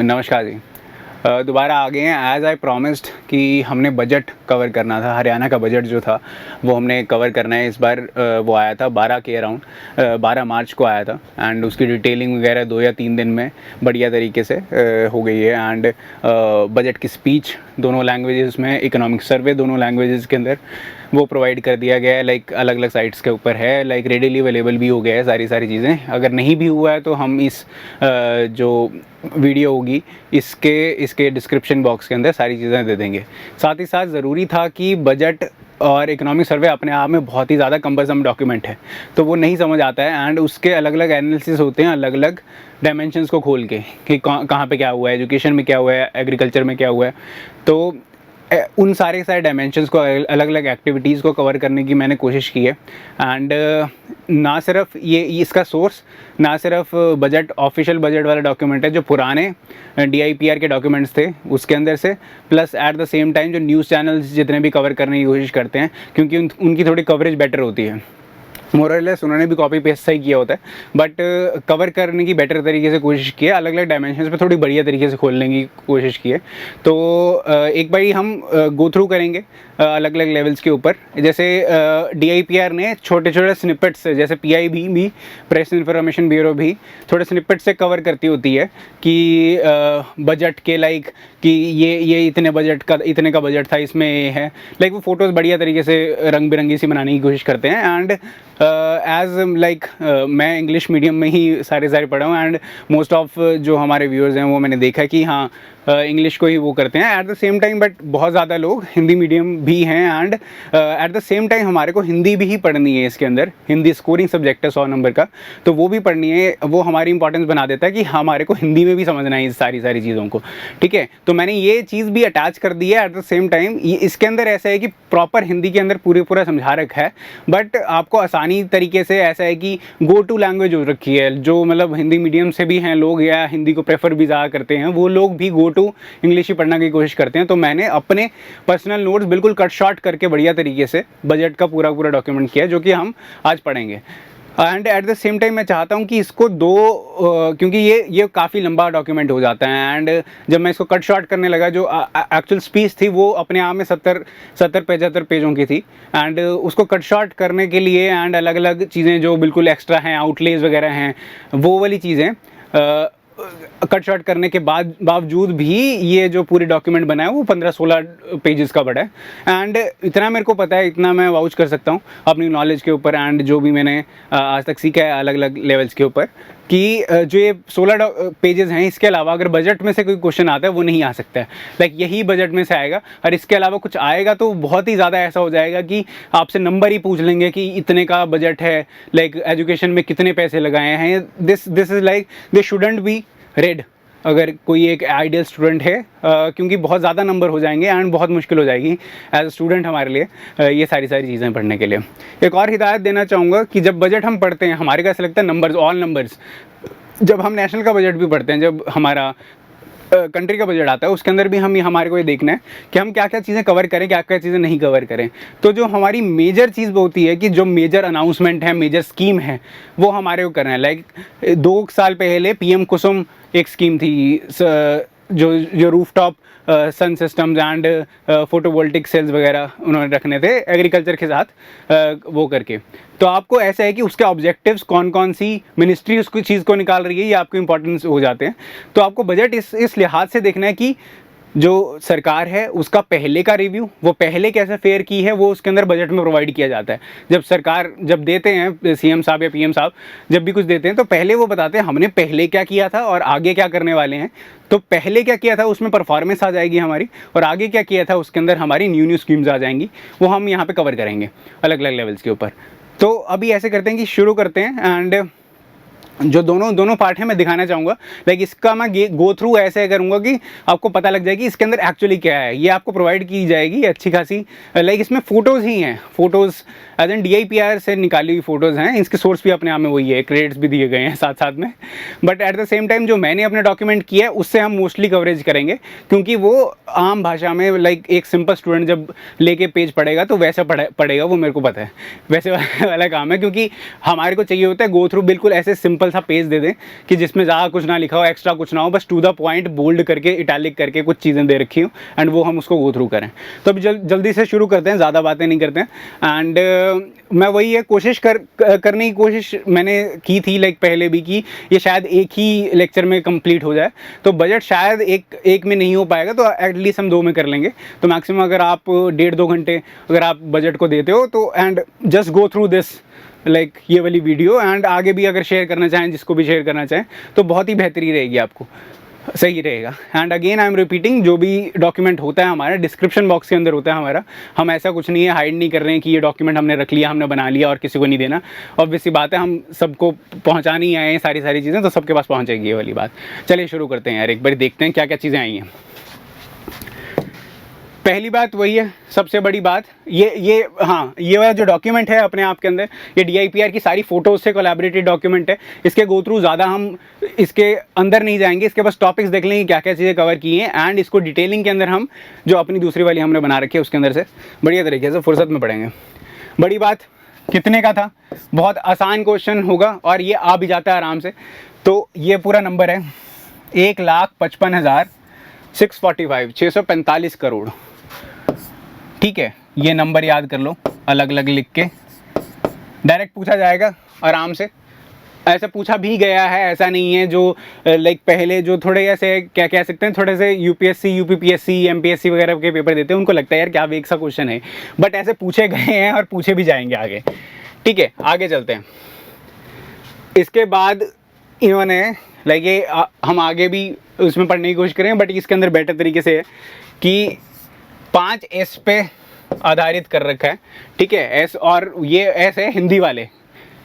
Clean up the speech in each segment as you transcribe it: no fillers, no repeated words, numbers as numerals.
नमस्कार जी। दोबारा आ गए हैं एज़ आई प्रॉमिस्ड कि हमने बजट कवर करना था। हरियाणा का बजट जो था वो हमने कवर करना है इस बार। वो आया था 12 के अराउंड, 12 मार्च को आया था एंड उसकी डिटेलिंग वगैरह 2 या 3 दिन में बढ़िया तरीके से हो गई है। एंड बजट की स्पीच दोनों लैंग्वेजेस में, इकोनॉमिक सर्वे दोनों लैंग्वेजेस के अंदर वो प्रोवाइड कर दिया गया है। लाइक अलग अलग साइट्स के ऊपर है, लाइक रेडिली अवेलेबल भी हो गया है सारी चीज़ें। अगर नहीं भी हुआ है तो हम इस जो वीडियो होगी इसके डिस्क्रिप्शन बॉक्स के अंदर सारी चीज़ें दे देंगे। साथ ही साथ ज़रूरी था कि बजट और इकोनॉमिक सर्वे अपने आप में बहुत ही ज़्यादा कम्बरसम डॉक्यूमेंट है, तो वो नहीं समझ आता है एंड उसके अलग अलग एनालिसिस होते हैं अलग अलग डायमेंशंस को खोल के कि कहाँ पे क्या हुआ है, एजुकेशन में क्या हुआ है, एग्रीकल्चर में क्या हुआ है। तो उन सारे डायमेंशंस को, अलग अलग एक्टिविटीज़ को कवर करने की मैंने कोशिश की है। एंड ना सिर्फ ये इसका सोर्स ना सिर्फ बजट, ऑफिशियल बजट वाला डॉक्यूमेंट है जो पुराने DIPR के डॉक्यूमेंट्स थे उसके अंदर से, plus at the same time जो न्यूज़ चैनल्स जितने भी कवर करने की कोशिश करते हैं, क्योंकि उनकी थोड़ी कवरेज बेटर होती है। मोरलेस उन्होंने भी कॉपी पेस्ट सही किया होता है, बट कवर करने की बेटर तरीके से कोशिश की है, अलग अलग डायमेंशंस पे थोड़ी बढ़िया तरीके से खोलने की कोशिश की है। तो एक बारी हम गो थ्रू करेंगे अलग अलग लेवल्स के ऊपर। जैसे DIPR ने छोटे छोटे स्निपेट्स से, जैसे PIB भी, प्रेस इंफॉर्मेशन ब्यूरो भी थोड़े स्निपेट से कवर करती होती है कि बजट के, लाइक कि ये इतने का बजट था, इसमें ये है। लाइक वो फ़ोटोज़ बढ़िया तरीके से रंग बिरंगी सी बनाने की कोशिश करते हैं। एंड एज लाइक मैं इंग्लिश मीडियम में ही सारे पढ़ा हूँ एंड मोस्ट ऑफ जो हमारे व्यूअर्स हैं वो मैंने देखा कि हाँ इंग्लिश को ही वो करते हैं at the same time, but बहुत ज़्यादा लोग हिंदी मीडियम भी हैं। And at the same time हमारे को हिंदी भी ही पढ़नी है इसके अंदर। हिंदी स्कोरिंग सब्जेक्ट है 100 नंबर का, तो वो भी पढ़नी है। वो हमारी इंपॉर्टेंस बना देता है कि हमारे को हिंदी में भी समझना है इस सारी चीज़ों को, ठीक है। तो मैंने ये चीज़ भी अटैच कर दी है। एट द सेम टाइम इसके अंदर ऐसा है कि प्रॉपर हिंदी के अंदर पूरा समझा रखा है, बट आपको आसानी तरीके से ऐसा है कि गो टू लैंग्वेज हो रखी है। जो मतलब हिंदी मीडियम से भी हैं लोग या हिंदी को प्रेफर भी ज़्यादा करते हैं, वो लोग भी गो टू इंग्लिश ही पढ़ने की कोशिश करते हैं। तो मैंने अपने पर्सनल नोट्स बिल्कुल कट शॉर्ट करके बढ़िया तरीके से बजट का पूरा डॉक्यूमेंट किया, जो कि हम आज पढ़ेंगे। And at the same time मैं चाहता हूँ कि इसको क्योंकि ये काफ़ी लंबा डॉक्यूमेंट हो जाता है। एंड जब मैं इसको कट शॉर्ट करने लगा, जो एक्चुअल स्पीच थी वो अपने आप में 70-75 पेजों की थी। एंड उसको कट शॉर्ट करने के लिए एंड अलग अलग चीज़ें जो बिल्कुल एक्स्ट्रा हैं, आउटलेज वगैरह हैं, वो वाली चीज़ें कट शॉर्ट करने के बावजूद भी ये जो पूरी डॉक्यूमेंट बना है वो 15-16 पेजेस का बड़ा है। एंड इतना मेरे को पता है, इतना मैं वाउच कर सकता हूँ अपनी नॉलेज के ऊपर एंड जो भी मैंने आज तक सीखा है अलग अलग लेवल्स के ऊपर, कि जो ये 16 पेजेस हैं, इसके अलावा अगर बजट में से कोई क्वेश्चन आता है वो नहीं आ सकता है। लाइक यही बजट में से आएगा, और इसके अलावा कुछ आएगा तो बहुत ही ज़्यादा ऐसा हो जाएगा कि आपसे नंबर ही पूछ लेंगे कि इतने का बजट है, लाइक एजुकेशन में कितने पैसे लगाए हैं। This is like this shouldn't be red अगर कोई एक आइडियल स्टूडेंट है, क्योंकि बहुत ज़्यादा नंबर हो जाएंगे एंड बहुत मुश्किल हो जाएगी एज अ स्टूडेंट हमारे लिए ये सारी चीज़ें पढ़ने के लिए। एक और हिदायत देना चाहूँगा कि जब बजट हम पढ़ते हैं, हमारे को ऐसा लगता है नंबर्स, ऑल नंबर्स। जब हम नेशनल का बजट भी पढ़ते हैं, जब हमारा कंट्री का बजट आता है, उसके अंदर भी हमारे को ये देखना है कि हम क्या क्या चीज़ें कवर करें, क्या क्या चीज़ें नहीं कवर करें। तो जो हमारी मेजर चीज़ होती है कि जो मेजर अनाउंसमेंट है, मेजर स्कीम है, वो हमारे को करना है। लाइक 2 साल पहले PM कुसुम एक स्कीम थी, जो rooftop sun systems and photovoltaic cells वगैरह उन्होंने रखने थे एग्रीकल्चर के साथ वो करके। तो आपको ऐसा है कि उसके ऑब्जेक्टिव्स कौन सी मिनिस्ट्री उसकी चीज़ को निकाल रही है, ये आपको इंपॉर्टेंस हो जाते हैं। तो आपको बजट इस लिहाज से देखना है कि जो सरकार है उसका पहले का रिव्यू, वो पहले कैसे फेयर की है, वो उसके अंदर बजट में प्रोवाइड किया जाता है। जब सरकार देते हैं, CM साहब या PM साहब जब भी कुछ देते हैं, तो पहले वो बताते हैं हमने पहले क्या किया था और आगे क्या करने वाले हैं। तो पहले क्या किया था उसमें परफॉर्मेंस आ जाएगी हमारी, और आगे क्या किया था उसके अंदर हमारी न्यू स्कीम्स आ जाएंगी। वो हम यहाँ पर कवर करेंगे अलग अलग लेवल्स के ऊपर। तो अभी ऐसे करते हैं कि शुरू करते हैं। एंड जो दोनों पार्ट हैं मैं दिखाना चाहूँगा। लाइक इसका मैं गो थ्रू ऐसे करूँगा कि आपको पता लग जाएगी इसके अंदर एक्चुअली क्या है। ये आपको प्रोवाइड की जाएगी अच्छी खासी, लाइक इसमें फ़ोटोज़ ही हैं, फ़ोटोज़ एज एन DIPR से निकाली हुई फ़ोटोज़ हैं। इसके सोर्स भी अपने आप में वही है, क्रेडिट्स भी दिए गए हैं साथ में। But at the same time जो मैंने अपने डॉक्यूमेंट किया है उससे हम मोस्टली कवरेज करेंगे, क्योंकि वो आम भाषा में, लाइक एक सिंपल स्टूडेंट जब लेके पेज पढ़ेगा तो वैसा पढ़ेगा, वो मेरे को पता है, वैसे वाला काम है। क्योंकि हमारे को चाहिए होता है गो थ्रू बिल्कुल ऐसे सिंपल सिंपल सा पेज दे दें कि जिसमें ज़्यादा कुछ ना लिखा हो, एक्स्ट्रा कुछ ना हो, बस टू द पॉइंट बोल्ड करके इटैलिक करके कुछ चीज़ें दे रखी हूँ एंड वो हम उसको गो थ्रू करें। तो अभी जल्दी से शुरू करते हैं, ज़्यादा बातें नहीं करते हैं। एंड मैं वही है करने की कोशिश मैंने की थी, लाइक पहले भी की, ये शायद एक ही लेक्चर में कंप्लीट हो जाए। तो बजट शायद एक में नहीं हो पाएगा, तो एटलीस्ट हम 2 में कर लेंगे। तो मैक्सिमम अगर आप 1.5-2 घंटे अगर आप बजट को देते हो तो and just go through this like ये वाली वीडियो, एंड आगे भी अगर शेयर करना चाहें, जिसको भी शेयर करना चाहें, तो बहुत ही बेहतरी रहेगी, आपको सही रहेगा। And again I am repeating, जो भी डॉक्यूमेंट होता है हमारा डिस्क्रिप्शन बॉक्स के अंदर होता है हमारा। हम ऐसा कुछ नहीं है, हाइड नहीं कर रहे हैं कि ये डॉक्यूमेंट हमने रख लिया, हमने बना लिया और किसी को नहीं देना। ऑब्वियस सी बात है, हम सबको पहुंचानी ही आए हैं सारी चीज़ें, तो सबके पास पहुंचेगी ये वाली बात। चलिए शुरू करते हैं यार, एक बार देखते हैं क्या क्या चीज़ें आई हैं। पहली बात वही है, सबसे बड़ी बात, ये वाला जो डॉक्यूमेंट है अपने आप के अंदर, ये DIPR की सारी फ़ोटोज़ से कोलैबोरेटेड डॉक्यूमेंट है। इसके गो थ्रू ज़्यादा हम इसके अंदर नहीं जाएंगे, इसके बस टॉपिक्स देख लेंगे क्या क्या चीज़ें कवर की हैं, एंड इसको डिटेलिंग के अंदर हम जो अपनी दूसरी वाली हमने बना रखी है उसके अंदर से बढ़िया तरीके से फुर्सत में पढ़ेंगे। बड़ी बात, कितने का था, बहुत आसान क्वेश्चन होगा और ये आ भी जाता है आराम से। तो ये पूरा नंबर है 1,55,645, 645 करोड़। ठीक है, ये नंबर याद कर लो, अलग अलग लिख के। डायरेक्ट पूछा जाएगा आराम से, ऐसे पूछा भी गया है, ऐसा नहीं है जो लाइक पहले जो थोड़े ऐसे क्या कह सकते हैं, थोड़े से UPSC UPPSC MPSC वगैरह के पेपर देते हैं, उनको लगता है यार क्या वेक सा क्वेश्चन है, बट ऐसे पूछे गए हैं और पूछे भी जाएंगे आगे। ठीक है, आगे चलते हैं। इसके बाद इन्होंने लाइक ये हम आगे भी उसमें पढ़ने की कोशिश करें, बट इसके अंदर बेटर तरीके से है कि 5S पे आधारित कर रखा है। ठीक है, S, और ये S है हिंदी वाले,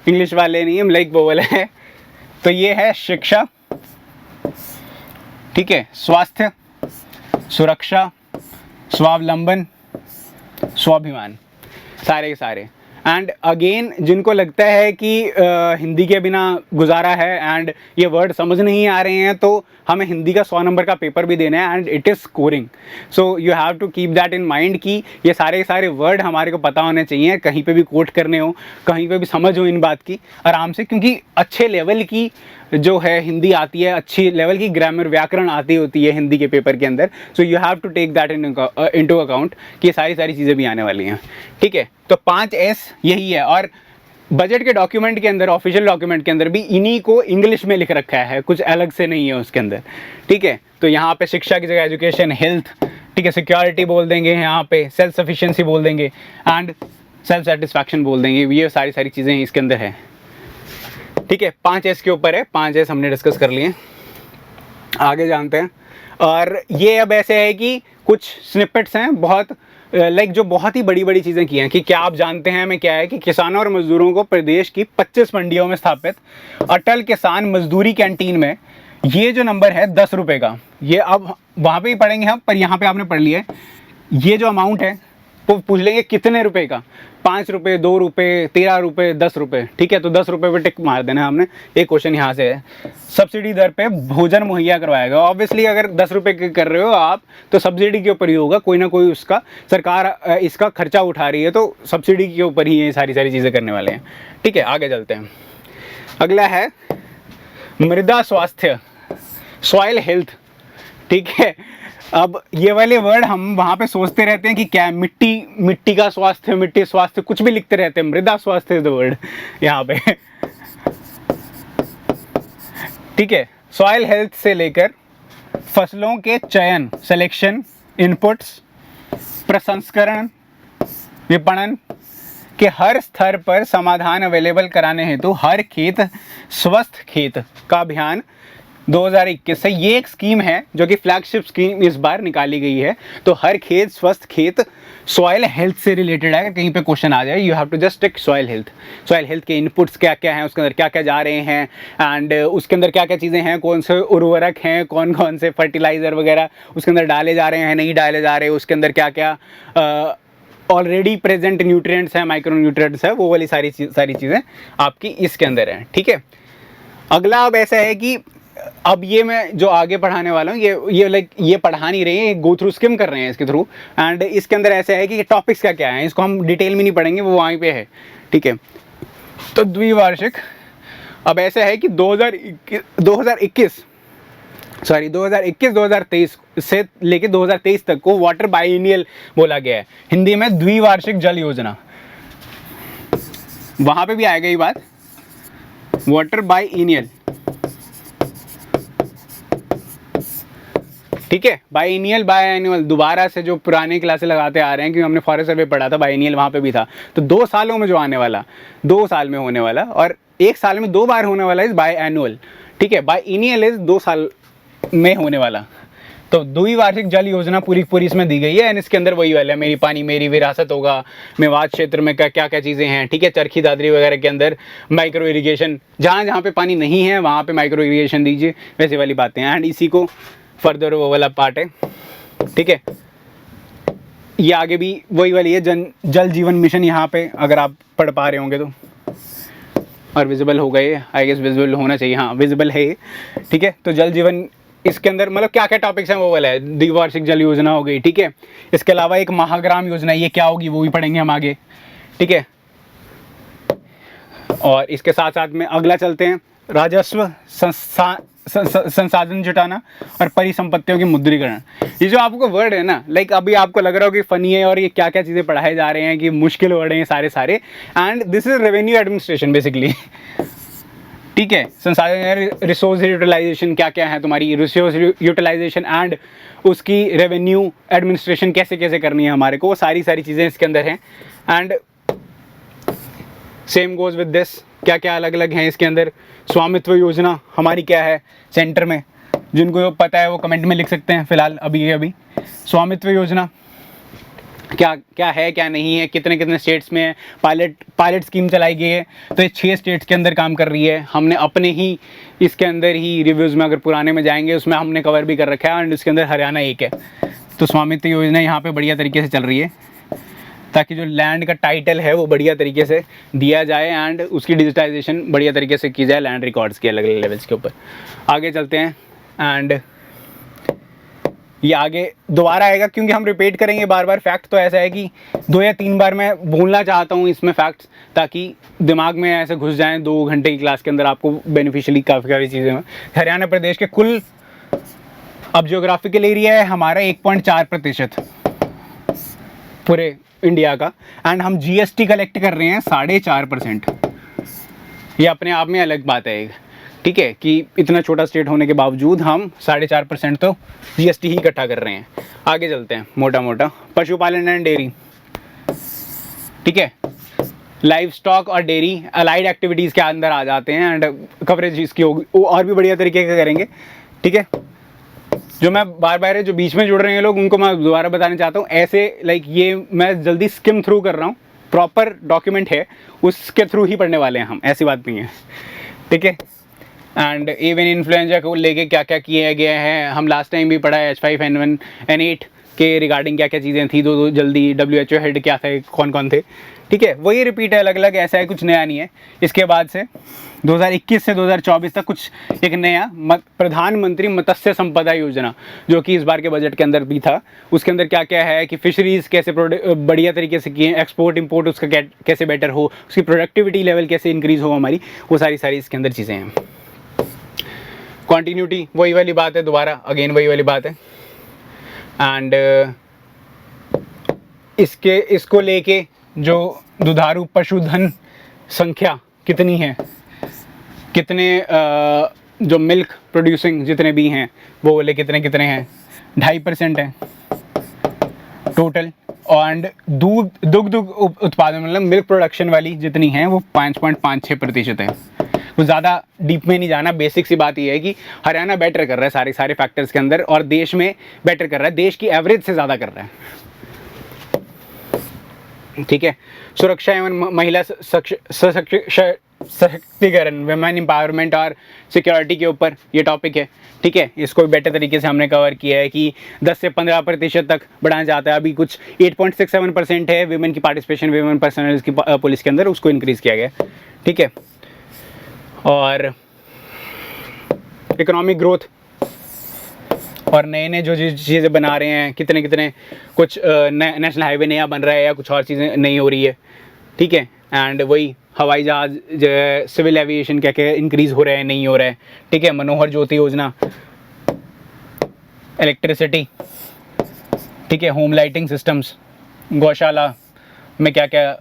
इंग्लिश वाले नहीं है, लाइक वो वाले है। तो ये है शिक्षा, ठीक है, स्वास्थ्य, सुरक्षा, स्वावलंबन, स्वाभिमान, सारे के सारे। एंड अगेन जिनको लगता है कि हिंदी के बिना गुजारा है एंड ये वर्ड समझ नहीं आ रहे हैं, तो हमें हिंदी का 100 नंबर का पेपर भी देना है and it is scoring. So you have to keep that in mind कि ये सारे वर्ड हमारे को पता होने चाहिए, कहीं पे भी कोट करने हो, कहीं पे भी समझ हो इन बात की आराम से, क्योंकि अच्छे लेवल की जो है हिंदी आती है, अच्छी लेवल की ग्रामर व्याकरण आती होती है हिंदी के पेपर के अंदर। So you have to take that into account कि ये सारी चीज़ें भी आने वाली हैं। ठीक है, तो 5S यही है। और बजट के डॉक्यूमेंट के अंदर, ऑफिशियल डॉक्यूमेंट के अंदर भी इन्हीं को इंग्लिश में लिख रखा है, कुछ अलग से नहीं है उसके अंदर। ठीक है, तो यहाँ पे शिक्षा की जगह एजुकेशन, हेल्थ, ठीक है, सिक्योरिटी बोल देंगे, यहाँ पे सेल्फ सफिशिएंसी बोल देंगे एंड सेल्फ सेटिस्फैक्शन बोल देंगे। ये सारी चीज़ें इसके अंदर है। ठीक है, 5S के ऊपर है, 5S हमने डिस्कस कर लिए, आगे जानते हैं। और ये अब ऐसे है कि कुछ स्निपेट्स हैं बहुत लाइक जो बहुत ही बड़ी चीज़ें की हैं कि क्या आप जानते हैं हमें क्या है कि किसानों और मजदूरों को प्रदेश की 25 मंडियों में स्थापित अटल किसान मजदूरी कैंटीन में ये जो नंबर है 10 रुपये का, ये अब वहाँ पे ही पढ़ेंगे हम, पर यहाँ पे आपने पढ़ लिया है। ये जो अमाउंट है वो पूछ लेंगे कितने रुपए का, 5 रुपये, 2 रुपये, 13 रुपये, 10 रुपये। ठीक है, तो 10 रुपये पे टिक मार देना हमने। एक क्वेश्चन यहाँ से है, सब्सिडी दर पे भोजन मुहैया करवाएगा। ऑब्वियसली अगर 10 रुपये कर रहे हो आप तो सब्सिडी के ऊपर ही होगा, कोई ना कोई उसका सरकार इसका खर्चा उठा रही है, तो सब्सिडी के ऊपर ही ये सारी चीज़ें करने वाले हैं। ठीक है, आगे चलते हैं। अगला है मृदा स्वास्थ्य, सॉइल हेल्थ। ठीक है, अब ये वाले वर्ड हम वहाँ पे सोचते रहते हैं कि क्या मिट्टी का स्वास्थ्य, मिट्टी स्वास्थ्य, कुछ भी लिखते रहते हैं, मृदा स्वास्थ्य इज द वर्ड यहाँ पे। ठीक है, सॉइल हेल्थ से लेकर फसलों के चयन, सिलेक्शन, इनपुट्स, प्रसंस्करण, विपणन के हर स्तर पर समाधान अवेलेबल कराने हेतु हर खेत स्वस्थ खेत का अभियान 2021 से ये एक स्कीम है जो कि फ्लैगशिप स्कीम इस बार निकाली गई है। तो हर खेत स्वस्थ खेत सॉइल हेल्थ से रिलेटेड है। कहीं पे क्वेश्चन आ जाए, you have to just take soil health के इनपुट्स क्या क्या हैं, उसके अंदर क्या क्या जा रहे हैं एंड उसके अंदर क्या क्या चीज़ें हैं, कौन से उर्वरक हैं, कौन कौन से फर्टिलाइज़र वगैरह उसके अंदर डाले जा रहे हैं, नहीं डाले जा रहे, उसके अंदर क्या क्या ऑलरेडी प्रेजेंट न्यूट्रिएंट्स हैं, माइक्रो न्यूट्रिएंट्स है, वो वाली सारी चीज़ें आपकी इसके अंदर हैं। ठीक है, अगला अब ऐसा है कि अब ये मैं जो आगे पढ़ाने वाला हूँ ये लाइक ये पढ़ा नहीं रहे हैं, गो थ्रू स्किम कर रहे हैं इसके थ्रू। एंड इसके अंदर ऐसा है कि टॉपिक्स क्या क्या हैं, इसको हम डिटेल में नहीं पढ़ेंगे, वो वहीं पे है। ठीक है, तो द्विवार्षिक अब ऐसा है कि 2021 से लेके 2023 तक को वाटर बाइनियल बोला गया है, हिंदी में द्विवार्षिक जल योजना। वहां पे भी आएगा ये बात, वाटर बाइनियल, ठीक है। बाइनियल बायएनुअल दोबारा से जो पुराने क्लासेस लगाते आ रहे हैं, क्योंकि हमने फॉरेस्ट सर्वे पढ़ा था, बाइनियल वहाँ पे भी था। तो 2 सालों में जो आने वाला, 2 साल में होने वाला, और 1 साल में 2 बार होने वाला इस बायएनुअल, ठीक है। बाइनियल इज 2 साल में होने वाला। तो द्विवार्षिक जल योजना पूरी पूरी इसमें दी गई है। एंड इसके अंदर वही वाला है, मेरी पानी मेरी विरासत होगा, मेवात क्षेत्र में क्या क्या चीज़ें हैं, ठीक है। चरखी दादरी वगैरह के अंदर माइक्रो इरिगेशन, जहाँ जहाँ पे पानी नहीं है वहाँ पे माइक्रो इरिगेशन दीजिए, वैसे वाली बातें हैं। एंड इसी को फर्दर वो वाला पार्ट है, ठीक है। ये आगे भी वही वाली है, जल जीवन मिशन, यहाँ पे अगर आप पढ़ पा रहे होंगे तो, और विजिबल होगा ये, आई गेस विजिबल होना चाहिए, हाँ विजिबल है ये, ठीक है। तो जल जीवन, इसके अंदर मतलब क्या क्या टॉपिक्स हैं वो वाला है, द्विवार्षिक जल योजना हो गई, ठीक है। इसके अलावा एक महाग्राम योजना, ये क्या होगी वो भी पढ़ेंगे हम आगे, ठीक है। और इसके साथ साथ में अगला चलते हैं, राजस्व संसाधन जुटाना और परिसंपत्तियों की मुद्रीकरण। ये जो आपको वर्ड है ना, लाइक अभी आपको लग रहा हो कि फनी है और ये क्या क्या चीज़ें पढ़ाए जा रहे हैं कि मुश्किल वर्ड हैं सारे, and this is revenue administration basically, ठीक है। संसाधन, रिसोर्स यूटिलाइजेशन, क्या क्या है तुम्हारी रिसोर्स यूटिलाइजेशन, एंड उसकी रेवेन्यू एडमिनिस्ट्रेशन कैसे कैसे करनी है हमारे को, वो सारी चीज़ें इसके अंदर हैं। And same goes with this, क्या क्या अलग अलग हैं इसके अंदर। स्वामित्व योजना हमारी क्या है सेंटर में, जिनको पता है वो कमेंट में लिख सकते हैं फिलहाल अभी। स्वामित्व योजना क्या क्या है, क्या नहीं है, कितने कितने स्टेट्स में है, पायलट स्कीम चलाई गई है, तो ये 6 स्टेट्स के अंदर काम कर रही है। हमने अपने ही इसके अंदर ही रिव्यूज़ में अगर पुराने में जाएंगे उसमें हमने कवर भी कर रखा है, एंड इसके अंदर हरियाणा एक है। तो स्वामित्व योजना यहाँ पे बढ़िया तरीके से चल रही है, ताकि जो लैंड का टाइटल है वो बढ़िया तरीके से दिया जाए, एंड उसकी डिजिटाइजेशन बढ़िया तरीके से की जाए लैंड रिकॉर्ड्स के अलग अलग लेवल्स के ऊपर। आगे चलते हैं, एंड ये आगे दोबारा आएगा क्योंकि हम रिपीट करेंगे बार बार फैक्ट। तो ऐसा है कि 2 या 3 बार मैं बोलना चाहता हूँ इसमें फैक्ट्स, ताकि दिमाग में ऐसे घुस जाएं 2 घंटे की क्लास के अंदर, आपको बेनिफिशियली काफ़ी चीज़ें हैं। हरियाणा प्रदेश के कुल, अब जियोग्राफिकल एरिया है हमारा 1.4% पूरे इंडिया का, एंड हम जीएसटी कलेक्ट कर रहे हैं 4.5%। ये अपने आप में अलग बात है, ठीक है, कि इतना छोटा स्टेट होने के बावजूद हम 4.5% तो जीएसटी ही इकट्ठा कर रहे हैं। आगे चलते हैं, मोटा पशुपालन एंड डेयरी, ठीक है। लाइव स्टॉक और डेयरी अलाइड एक्टिविटीज़ के अंदर आ जाते हैं, एंड कवरेज इसकी होगी वो और भी बढ़िया तरीके से करेंगे, ठीक है। जो मैं बार जो बीच में जुड़ रहे हैं लोग, उनको मैं दोबारा बताना चाहता हूँ, ऐसे लाइक ये मैं जल्दी स्किम थ्रू कर रहा हूँ, प्रॉपर डॉक्यूमेंट है उसके थ्रू ही पढ़ने वाले हैं हम, ऐसी बात नहीं है, ठीक है। एंड एवियन इन्फ्लुएंजा को लेके क्या क्या किया गया है, हम लास्ट टाइम भी पढ़ा है H5N1 N8 के रिगार्डिंग क्या क्या चीज़ें थी, दो जल्दी WHO हेड क्या थे, कौन थे, ठीक है। वही रिपीट है, अलग अलग, ऐसा है, कुछ नया नहीं है। इसके बाद से 2021 से 2024 तक कुछ एक नया प्रधानमंत्री मत्स्य संपदा योजना, जो कि इस बार के बजट के अंदर भी था, उसके अंदर क्या क्या है कि फिशरीज़ कैसे बढ़िया तरीके से किए, एक्सपोर्ट इंपोर्ट उसका कैसे बेटर हो, उसकी प्रोडक्टिविटी लेवल कैसे इंक्रीज़ हो हमारी, वो सारी इसके अंदर चीज़ें हैं। कॉन्टीन्यूटी वही वाली बात है, दोबारा अगेन वही वाली बात है। एंड इसको लेके जो दुधारू पशुधन संख्या कितनी है, कितने जो मिल्क प्रोड्यूसिंग जितने भी हैं वो बोले कितने हैं, 2.5% है टोटल। एंड दुग्ध उत्पादन मतलब मिल्क प्रोडक्शन वाली जितनी है वो 5.56% है। कुछ ज़्यादा डीप में नहीं जाना, बेसिक सी बात यह है कि हरियाणा बेटर कर रहा है सारे फैक्टर्स के अंदर, और देश में बेटर कर रहा है, देश की एवरेज से ज़्यादा कर रहा है, ठीक है। सुरक्षा एवं महिला सशक्तिकरण, वुमेन एम्पावरमेंट और सिक्योरिटी के ऊपर ये टॉपिक है, ठीक है। इसको भी बेटर तरीके से हमने कवर किया है कि 10 से 15% तक बढ़ाया जाता है। अभी कुछ 8.67% है वुमेन की पार्टिसिपेशन, वुमेन पर्सनल की पुलिस के अंदर, उसको इंक्रीज़ किया गया, ठीक है। और इकोनॉमिक ग्रोथ और नए जो चीज़ें बना रहे हैं, कितने कुछ नेशनल हाईवे नया बन रहा है या कुछ और चीज़ें नहीं हो रही है, ठीक है। एंड वही हवाई जहाज़ जो है, सिविल एविएशन क्या क्या इंक्रीज़ हो रहे हैं, नहीं हो रहे हैं, ठीक है। मनोहर ज्योति योजना, इलेक्ट्रिसिटी, ठीक है, होम लाइटिंग सिस्टम्स, गौशाला में क्या क्या,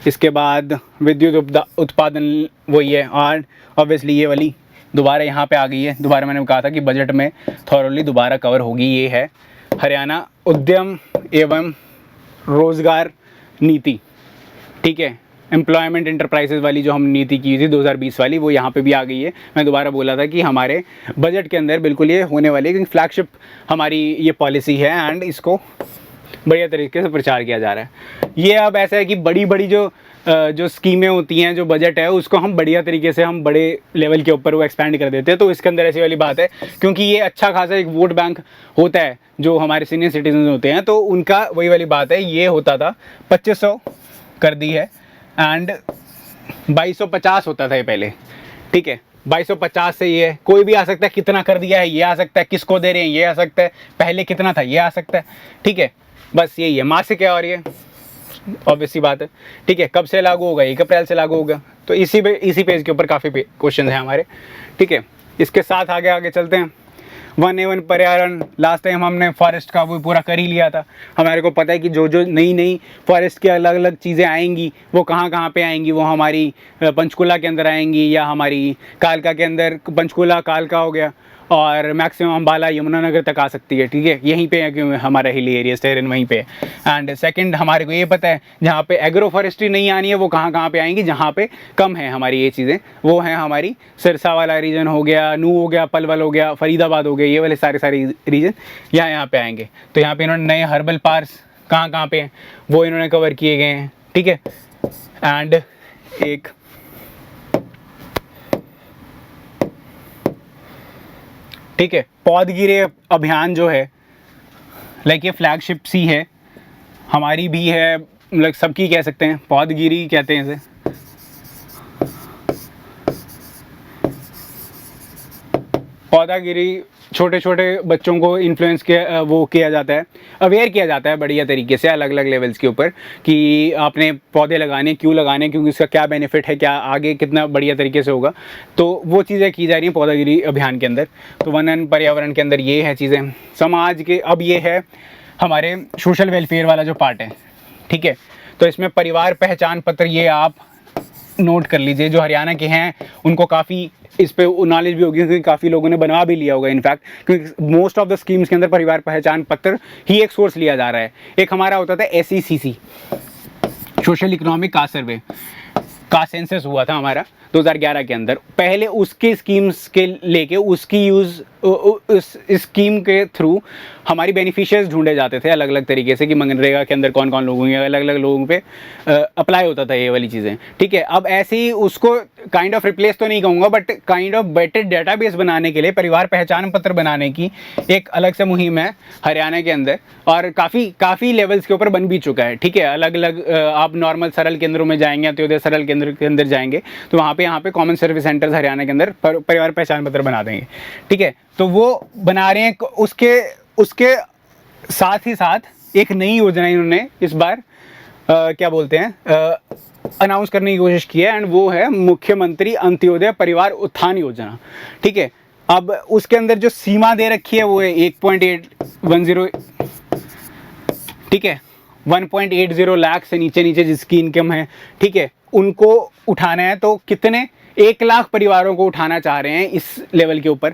इसके बाद विद्युत उत्पादन वही है। और ऑब्वियसली ये वाली दोबारा यहाँ पे आ गई है, दोबारा मैंने कहा था कि बजट में थॉरली दोबारा कवर होगी, ये है हरियाणा उद्यम एवं रोज़गार नीति, ठीक है। एम्प्लॉयमेंट इंटरप्राइजेज वाली जो हम नीति की थी 2020 वाली, वो यहाँ पे भी आ गई है। मैं दोबारा बोला था कि हमारे बजट के अंदर बिल्कुल ये होने वाली है, क्योंकि फ्लैगशिप हमारी ये पॉलिसी है एंड इसको बढ़िया तरीके से प्रचार किया जा रहा है। ये अब ऐसा है कि बड़ी बड़ी जो स्कीमें होती हैं, जो बजट है उसको हम बढ़िया तरीके से हम बड़े लेवल के ऊपर वो एक्सपैंड कर देते हैं। तो इसके अंदर ऐसी वाली बात है, क्योंकि ये अच्छा खासा एक वोट बैंक होता है जो हमारे सीनियर सिटीजन होते हैं, तो उनका वही वाली बात है। ये होता था 2500 कर दी है एंड 2250 होता था ये पहले, ठीक है। 2250 से ये कोई भी आ सकता है, कितना कर दिया है ये आ सकता है, किसको दे रहे हैं ये आ सकता है, पहले कितना था ये आ सकता है, ठीक है। बस यही है, मासिक है और ये ऑब्वियस सी बात है, ठीक है। कब से लागू होगा? 1 अप्रैल से लागू होगा। तो इसी पेज के ऊपर काफ़ी क्वेश्चन हैं हमारे, ठीक है। इसके साथ आगे चलते हैं। वन एवं पर्यावरण, लास्ट टाइम हमने फॉरेस्ट का वो पूरा कर ही लिया था। हमारे को पता है कि जो नई फॉरेस्ट की अलग अलग चीज़ें आएंगी वो कहाँ पे आएंगी। वो हमारी पंचकुला के अंदर आएंगी, या हमारी कालका के अंदर, पंचकुला कालका हो गया, और मैक्सिमम अम्बाला यमुनानगर तक आ सकती है, ठीक है। यहीं पे है क्यों हमारा हिली एरिया टेरेन वहीं पे है। एंड सेकंड, हमारे को ये पता है जहाँ पे एग्रो फॉरेस्ट्री नहीं आनी है वो कहाँ पे आएंगी, जहाँ पे कम है हमारी ये चीज़ें, वो है हमारी सिरसा वाला रीजन हो गया, नू हो गया, पलवल हो गया, फरीदाबाद हो गया, ये वाले सारे रीजन यहाँ पे आएंगे। तो यहाँ पे इन्होंने नए हर्बल पार्क्स कहाँ पे हैं वो इन्होंने कवर किए गए हैं, ठीक है। एंड एक ठीक है, पौधगिरी अभियान जो है, लाइक ये फ्लैगशिप सी है, हमारी भी है, लाइक सबकी कह सकते हैं, पौधगिरी कहते हैं इसे। पौधागिरी छोटे छोटे बच्चों को इन्फ्लुएंस किया जाता है, अवेयर किया जाता है बढ़िया तरीके से अलग अलग लेवल्स के ऊपर कि आपने पौधे लगाने, क्यों लगाने, क्योंकि इसका क्या बेनिफिट है, क्या आगे कितना बढ़िया तरीके से होगा। तो वो चीज़ें की जा रही हैं पौधागिरी अभियान के अंदर। तो वन एंड पर्यावरण के अंदर ये है चीज़ें समाज के। अब ये है हमारे सोशल वेलफेयर वाला जो पार्ट है, ठीक है। तो इसमें परिवार पहचान पत्र, ये आप नोट कर लीजिए, जो हरियाणा के हैं उनको काफ़ी इस पे नॉलेज भी होगी, क्योंकि काफ़ी लोगों ने बनवा भी लिया होगा इनफैक्ट, क्योंकि मोस्ट ऑफ द स्कीम्स के अंदर परिवार पहचान पत्र ही एक सोर्स लिया जा रहा है। एक हमारा होता था SECC, सोशल इकोनॉमिक कास्ट सर्वे का सेंसस हुआ था हमारा 2011 के अंदर। पहले उसके स्कीम्स के लेके उसकी यूज़ उस स्कीम के थ्रू हमारी बेनिफिशियर्स ढूंढे जाते थे अलग अलग तरीके से, कि मनरेगा के अंदर कौन कौन लोग होंगे, अलग अलग लोगों पे अप्लाई होता था ये वाली चीज़ें, ठीक है। अब ऐसे ही उसको काइंड ऑफ रिप्लेस तो नहीं कहूँगा, but kind of better database बनाने के लिए परिवार पहचान पत्र बनाने की एक अलग से मुहिम है हरियाणा के अंदर, और काफ़ी लेवल्स के ऊपर बन भी चुका है, ठीक है। अलग अलग आप नॉर्मल सरल केंद्रों में जाएंगे, अंत्योदय सरल केंद्र के अंदर जाएंगे, तो यहाँ पे कॉमन सर्विस सेंटर्स हरियाणा के अंदर परिवार पहचान पत्र बना देंगे, ठीक है। तो वो बना रहे हैं। उसके साथ ही साथ एक नई योजना इन्होंने इस बार क्या बोलते हैं अनाउंस करने की कोशिश की है, एंड वो है मुख्यमंत्री अंत्योदय परिवार उत्थान योजना, ठीक है। अब उसके अंदर जो सीमा दे रखी है वो है 1.810, ठीक है। 1.80 लाख से नीचे जिसकी इनकम है, ठीक है, उनको उठाना है। तो कितने 1 लाख परिवारों को उठाना चाह रहे हैं इस लेवल के ऊपर,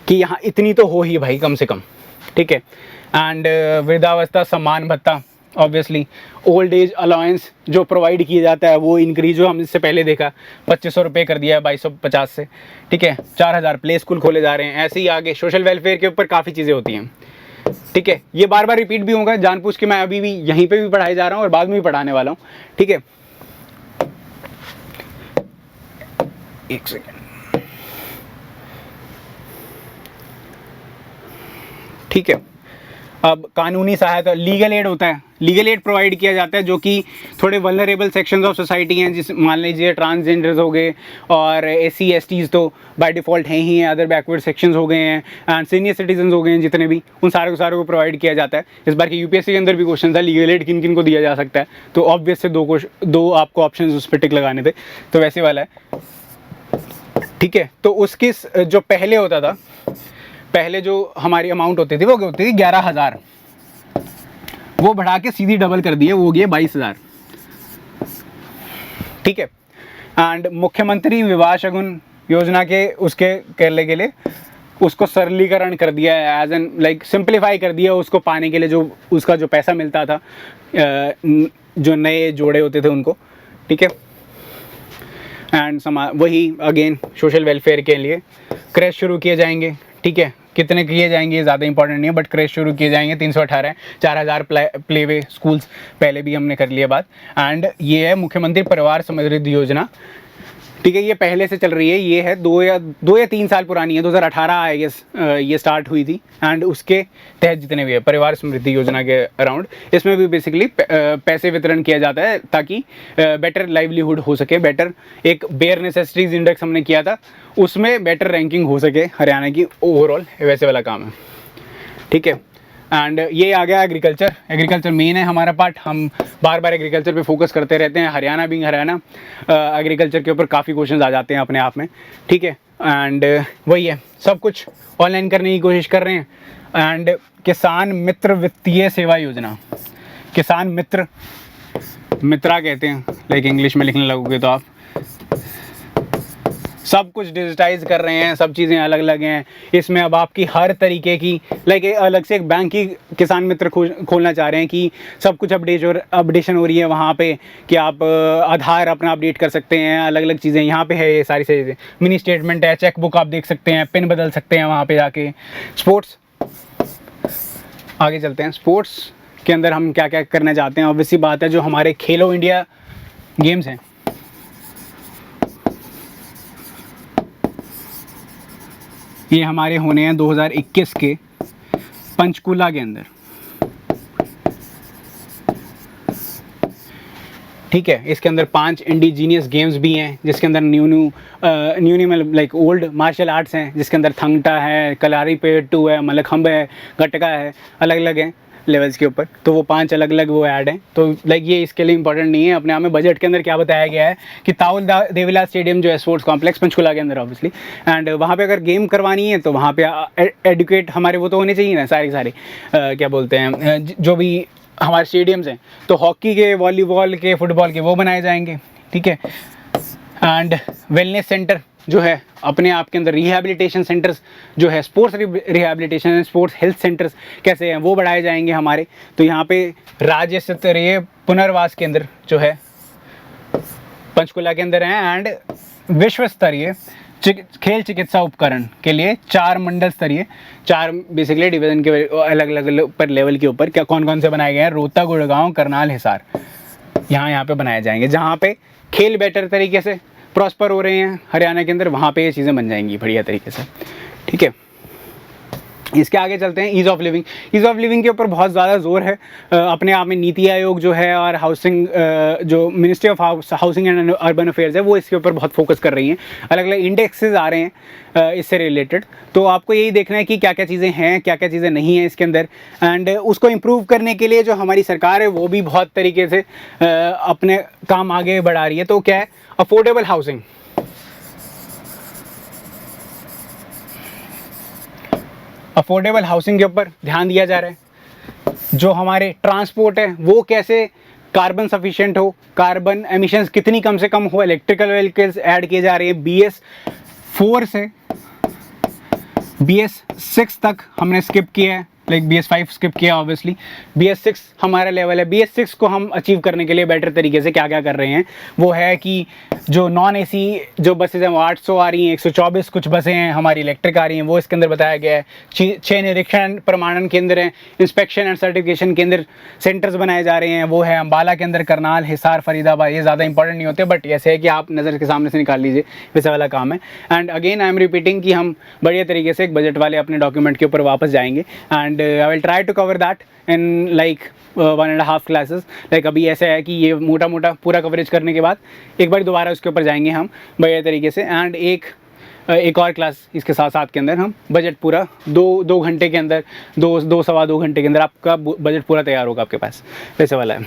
कि यहाँ इतनी तो हो ही भाई कम से कम, ठीक है। एंड वृद्धावस्था सम्मान भत्ता, ऑब्वियसली ओल्ड एज अलाउंस जो प्रोवाइड किया जाता है वो इंक्रीज हो, हम इससे पहले देखा 2500 रुपये कर दिया है 2250 से, ठीक है। 4000 प्ले स्कूल खोले जा रहे हैं। ऐसे ही आगे सोशल वेलफेयर के ऊपर काफ़ी चीज़ें होती हैं, ठीक है। ये बार बार रिपीट भी होगा, जानबूझ के मैं अभी भी यहीं पे भी पढ़ाई जा रहा हूँ और बाद में भी पढ़ाने वाला हूँ, ठीक है। एक सेकेंड, ठीक है। अब कानूनी सहायता, लीगल एड होता है, लीगल एड प्रोवाइड किया जाता है जो कि थोड़े वल्नरेबल सेक्शंस ऑफ सोसाइटी हैं, जिस मान लीजिए ट्रांसजेंडर्स हो गए और SC STs तो बाय डिफ़ॉल्ट हैं ही हैं, अदर बैकवर्ड सेक्शंस हो गए हैं एंड सीनियर सिटीजन हो गए हैं, जितने भी उन सारे को प्रोवाइड किया जाता है। इस बार की UPSC के अंदर भी क्वेश्चन था लीगल एड किन किन को दिया जा सकता है, तो ऑब्वियस से दो आपको ऑप्शन उस पर टिक लगाने थे, तो वैसे वाला है। ठीक है, तो उसकी जो पहले होता था, पहले जो हमारी अमाउंट होती थी वो होती थी 11,000, वो बढ़ा के सीधी डबल कर दिए, वो हो गया 22,000। ठीक है, एंड मुख्यमंत्री विवाह शगुन योजना के उसके करने के लिए उसको सरलीकरण कर दिया है, एज एन लाइक सिंप्लीफाई कर दिया उसको पाने के लिए, जो उसका जो पैसा मिलता था जो नए जोड़े होते थे उनको। ठीक है, एंड वही अगेन सोशल वेलफेयर के लिए क्रैश शुरू किए जाएंगे। ठीक है, कितने किए जाएंगे ज़्यादा इंपॉर्टेंट नहीं है, बट क्रैश शुरू किए जाएंगे। 318 4000 प्ले वे स्कूल्स पहले भी हमने कर लिया बात। एंड ये है मुख्यमंत्री परिवार समृद्धि योजना। ठीक है, ये पहले से चल रही है, ये है 2 या 3 साल पुरानी है, 2018 आई गेस ये स्टार्ट हुई थी। एंड उसके तहत जितने भी है परिवार समृद्धि योजना के अराउंड, इसमें भी बेसिकली पैसे वितरण किया जाता है ताकि बेटर लाइवलीहुड हो सके, बेटर एक बेयर नेसेसिटीज इंडेक्स हमने किया था, उसमें बेटर रैंकिंग हो सके हरियाणा की ओवरऑल, वैसे वाला काम है। ठीक है, एंड ये आ गया एग्रीकल्चर मेन है हमारा पार्ट। हम बार बार एग्रीकल्चर पे फोकस करते रहते हैं, हरियाणा बीइंग हरियाणा, एग्रीकल्चर के ऊपर काफ़ी क्वेश्चंस आ जाते हैं अपने आप में। ठीक है, एंड वही है, सब कुछ ऑनलाइन करने की कोशिश कर रहे हैं। एंड किसान मित्र वित्तीय सेवा योजना, किसान मित्रा कहते हैं, लाइक इंग्लिश में लिखने लगोगे तो आप, सब कुछ डिजिटाइज कर रहे हैं, सब चीज़ें अलग अलग हैं इसमें। अब आपकी हर तरीके की लाइक अलग से एक बैंक की किसान मित्र खोलना चाह रहे हैं कि सब कुछ अपडेशन हो रही है वहाँ पे, कि आप आधार अपना अपडेट कर सकते हैं, अलग अलग चीज़ें यहाँ पे है, ये सारी चीज़ें, मिनी स्टेटमेंट है, चेक बुक आप देख सकते हैं, पिन बदल सकते हैं वहाँ पे जाके। स्पोर्ट्स, आगे चलते हैं, स्पोर्ट्स के अंदर हम क्या क्या करना चाहते हैं। ऑब्वियसली बात है, जो हमारे खेलो इंडिया गेम्स हैं, ये हमारे होने हैं 2021 के पंचकुला के अंदर। ठीक है, इसके अंदर 5 इंडिजीनियस गेम्स भी हैं, जिसके अंदर न्यू मतलब लाइक ओल्ड मार्शल आर्ट्स हैं, जिसके अंदर थंगटा है, कलारी पेट्टू है, मल्लखंब है, गटका है, अलग अलग हैं लेवल्स के ऊपर। तो वो 5 अलग अलग वो ऐड हैं। तो लाइक ये इसके लिए इंपॉर्टेंट नहीं है अपने आप में। बजट के अंदर क्या बताया गया है कि ताउल देवीलाल स्टेडियम जो है स्पोर्ट्स कॉम्प्लेक्स पंचकुला के अंदर ऑब्वियसली, एंड वहाँ पे अगर गेम करवानी है तो वहाँ पे एडुकेट हमारे वो तो होने चाहिए ना, सारे क्या बोलते हैं जो भी हमारे स्टेडियम्स हैं, तो हॉकी के, वॉलीबॉल के, फुटबॉल के वो बनाए जाएंगे। ठीक है, एंड वेलनेस सेंटर जो है अपने आप के अंदर, रिहैबिलिटेशन सेंटर्स जो है, sports rehabilitation, sports health centres कैसे हैं वो बढ़ाए जाएंगे हमारे। तो यहाँ पे राज्य स्तरीय पुनर्वास केंद्र जो है पंचकुला के अंदर हैं, एंड विश्व स्तरीय खेल चिकित्सा उपकरण के लिए 4 मंडल स्तरीय, 4 बेसिकली डिवीजन के अलग अलग पर लेवल के ऊपर क्या कौन कौन से बनाए गए हैं, रोहतक, गुड़गांव, करनाल, हिसार, यहाँ पे बनाए जाएंगे। जहाँ पे खेल बेटर तरीके से प्रॉस्पर हो रहे हैं हरियाणा के अंदर, वहाँ पे ये चीज़ें बन जाएंगी बढ़िया तरीके से। ठीक है, इसके आगे चलते हैं। ईज़ ऑफ लिविंग के ऊपर बहुत ज़्यादा जोर है अपने आप में। नीति आयोग जो है और हाउसिंग जो ministry of housing and urban affairs है वो इसके ऊपर बहुत फोकस कर रही हैं। अलग अलग इंडेक्सेस आ रहे हैं इससे रिलेटेड, तो आपको यही देखना है कि क्या क्या चीज़ें हैं, क्या क्या चीज़ें नहीं हैं इसके अंदर, एंड उसको इम्प्रूव करने के लिए जो हमारी सरकार है वो भी बहुत तरीके से अपने काम आगे बढ़ा रही है। तो क्या है, अफोर्डेबल हाउसिंग, अफोर्डेबल हाउसिंग के ऊपर ध्यान दिया जा रहा है। जो हमारे ट्रांसपोर्ट है वो कैसे कार्बन सफिशिएंट हो, कार्बन एमिशंस कितनी कम से कम हो, इलेक्ट्रिकल व्हीकल्स ऐड किए जा रहे हैं। BS4 से BS6 तक हमने स्किप किया है, लाइक BS5 स्किप किया ऑब्वियसली। BS6 हमारा लेवल है। BS6 को हम अचीव करने के लिए बेटर तरीके से क्या क्या कर रहे हैं वो है कि जो नॉन AC जो बसेज हैं वो 800 आ रही हैं, 124 कुछ बसें हैं हमारी इलेक्ट्रिक आ रही हैं, वो इसके अंदर बताया गया है। 6 निरीक्षण प्रमाणन केंद्र हैं, इंस्पेक्शन एंड सर्टिफिकेशन केंद्र सेंटर्स बनाए जा रहे हैं, वो है अम्बाला के अंदर, करनाल, हिसार, फरीदाबाद। ये ज़्यादा इंपॉर्टेंट नहीं होते, बट ऐसे है कि आप नज़र के सामने से निकाल लीजिए, वैसा वाला काम है। And again I am repeating कि हम बढ़िया तरीके से एक बजट वाले अपने डॉक्यूमेंट के ऊपर वापस जाएंगे, and I will try to cover that in like 1.5 classes. Like अभी ऐसा है कि ये मोटा मोटा पूरा कवरेज करने के बाद एक बार दोबारा उसके ऊपर जाएंगे हम बढ़िया तरीके से। एंड एक और क्लास इसके साथ साथ के अंदर हम बजट पूरा दो घंटे के अंदर, दो सवा दो घंटे के अंदर आपका बजट पूरा तैयार होगा आपके पास, वैसे वाला है।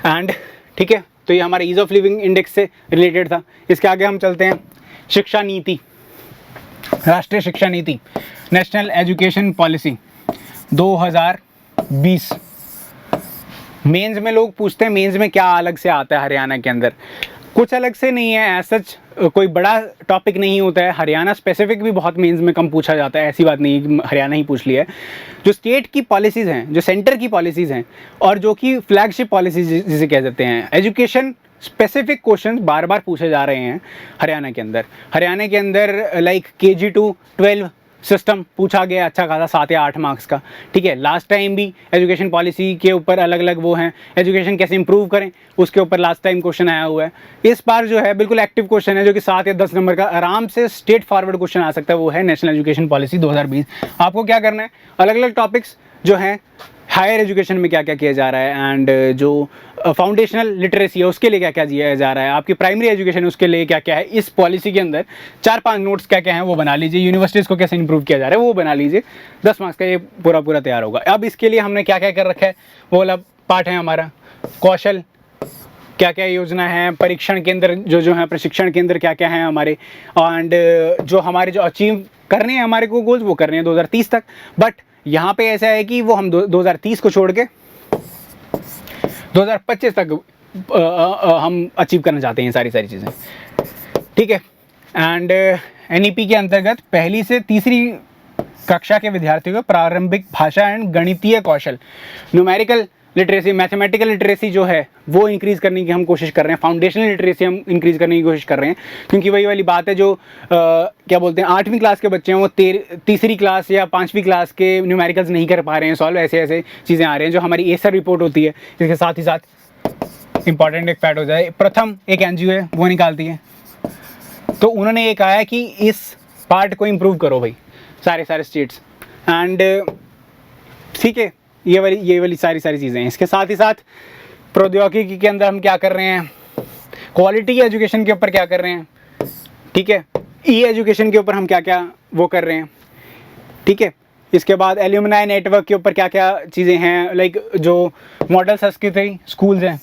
एंड ठीक है, तो ये हमारे ईज़ ऑफ लिविंग इंडेक्स से रिलेटेड था। इसके आगे हम चलते हैं शिक्षा नीति, राष्ट्रीय शिक्षा नीति, नेशनल एजुकेशन पॉलिसी 2020। मेंस में लोग पूछते हैं मेंस में क्या अलग से आता है हरियाणा के अंदर। कुछ अलग से नहीं है, ऐसा कोई बड़ा टॉपिक नहीं होता है। हरियाणा स्पेसिफिक भी बहुत मेंस में कम पूछा जाता है, ऐसी बात नहीं कि हरियाणा ही पूछ लिया है। जो स्टेट की पॉलिसीज़ हैं, जो सेंटर की पॉलिसीज़ हैं और जो कि फ्लैगशिप पॉलिसीज जिसे कह सकते हैं, एजुकेशन स्पेसिफिक क्वेश्चन बार बार पूछे जा रहे हैं हरियाणा के अंदर। हरियाणा के अंदर लाइक KG to 12 सिस्टम पूछा गया अच्छा खासा 7 या 8 मार्क्स का। ठीक है, लास्ट टाइम भी एजुकेशन पॉलिसी के ऊपर अलग अलग वो हैं, एजुकेशन कैसे इंप्रूव करें उसके ऊपर लास्ट टाइम क्वेश्चन आया हुआ है। इस बार जो है बिल्कुल एक्टिव क्वेश्चन है जो कि 7 या 10 नंबर का आराम से स्ट्रेट फॉरवर्ड क्वेश्चन आ सकता है, वो है नेशनल एजुकेशन पॉलिसी 2020। आपको क्या करना है, अलग अलग टॉपिक्स जो हैं हायर एजुकेशन में क्या क्या किया जा रहा है, एंड जो फाउंडेशनल लिटरेसी है उसके लिए क्या क्या दिया जा रहा है, आपकी प्राइमरी एजुकेशन है उसके लिए क्या क्या है, इस पॉलिसी के अंदर 4-5 नोट्स क्या क्या हैं वो बना लीजिए। यूनिवर्सिटीज़ को कैसे इंप्रूव किया जा रहा है वो बना लीजिए। 10 मार्क्स का ये पूरा तैयार होगा। अब इसके लिए हमने क्या क्या कर रखा है, वो वाला पार्ट है हमारा कौशल, क्या क्या योजना है, परीक्षण केंद्र जो है, प्रशिक्षण केंद्र क्या क्या हैं हमारे, एंड जो हमारे जो अचीव करने हैं हमारे को गोल्स वो करने हैं 2030 तक। बट यहाँ पे ऐसा है कि वो हम 2030 को छोड़ के 2025 तक हम अचीव करना चाहते हैं सारी चीज़ें। ठीक है, एंड NEP के अंतर्गत पहली से तीसरी कक्षा के विद्यार्थियों को प्रारंभिक भाषा एंड गणितीय कौशल, न्यूमेरिकल लिटरेसी, मैथमेटिकल लिटरेसी जो है वो इंक्रीज़ करने की हम कोशिश कर रहे हैं। फाउंडेशनल लिटरेसी हम इंक्रीज़ करने की कोशिश कर रहे हैं, क्योंकि वही वाली बात है जो क्या बोलते हैं 8वीं क्लास के बच्चे हैं वो तीसरी क्लास या 5वीं क्लास के न्यूमेरिकल्स नहीं कर पा रहे हैं सॉल्व। ऐसे चीज़ें आ रही हैं जो हमारी एसर रिपोर्ट होती है। इसके साथ ही साथ इंपॉर्टेंट एक फैक्ट हो जाए, प्रथम एक NGO है वो निकालती है, तो उन्होंने ये कहा है कि इस पार्ट को इम्प्रूव करो भाई सारे स्टेट्स। एंड ठीक है, ये वाली सारी चीज़ें हैं। इसके साथ ही साथ प्रौद्योगिकी के अंदर हम क्या कर रहे हैं, क्वालिटी एजुकेशन के ऊपर क्या कर रहे हैं, ठीक है, एजुकेशन के ऊपर हम क्या क्या वो कर रहे हैं। ठीक है, इसके बाद एल्यूमनाई नेटवर्क के ऊपर क्या क्या चीज़ें हैं, लाइक जो मॉडल संस्कृति स्कूल्स हैं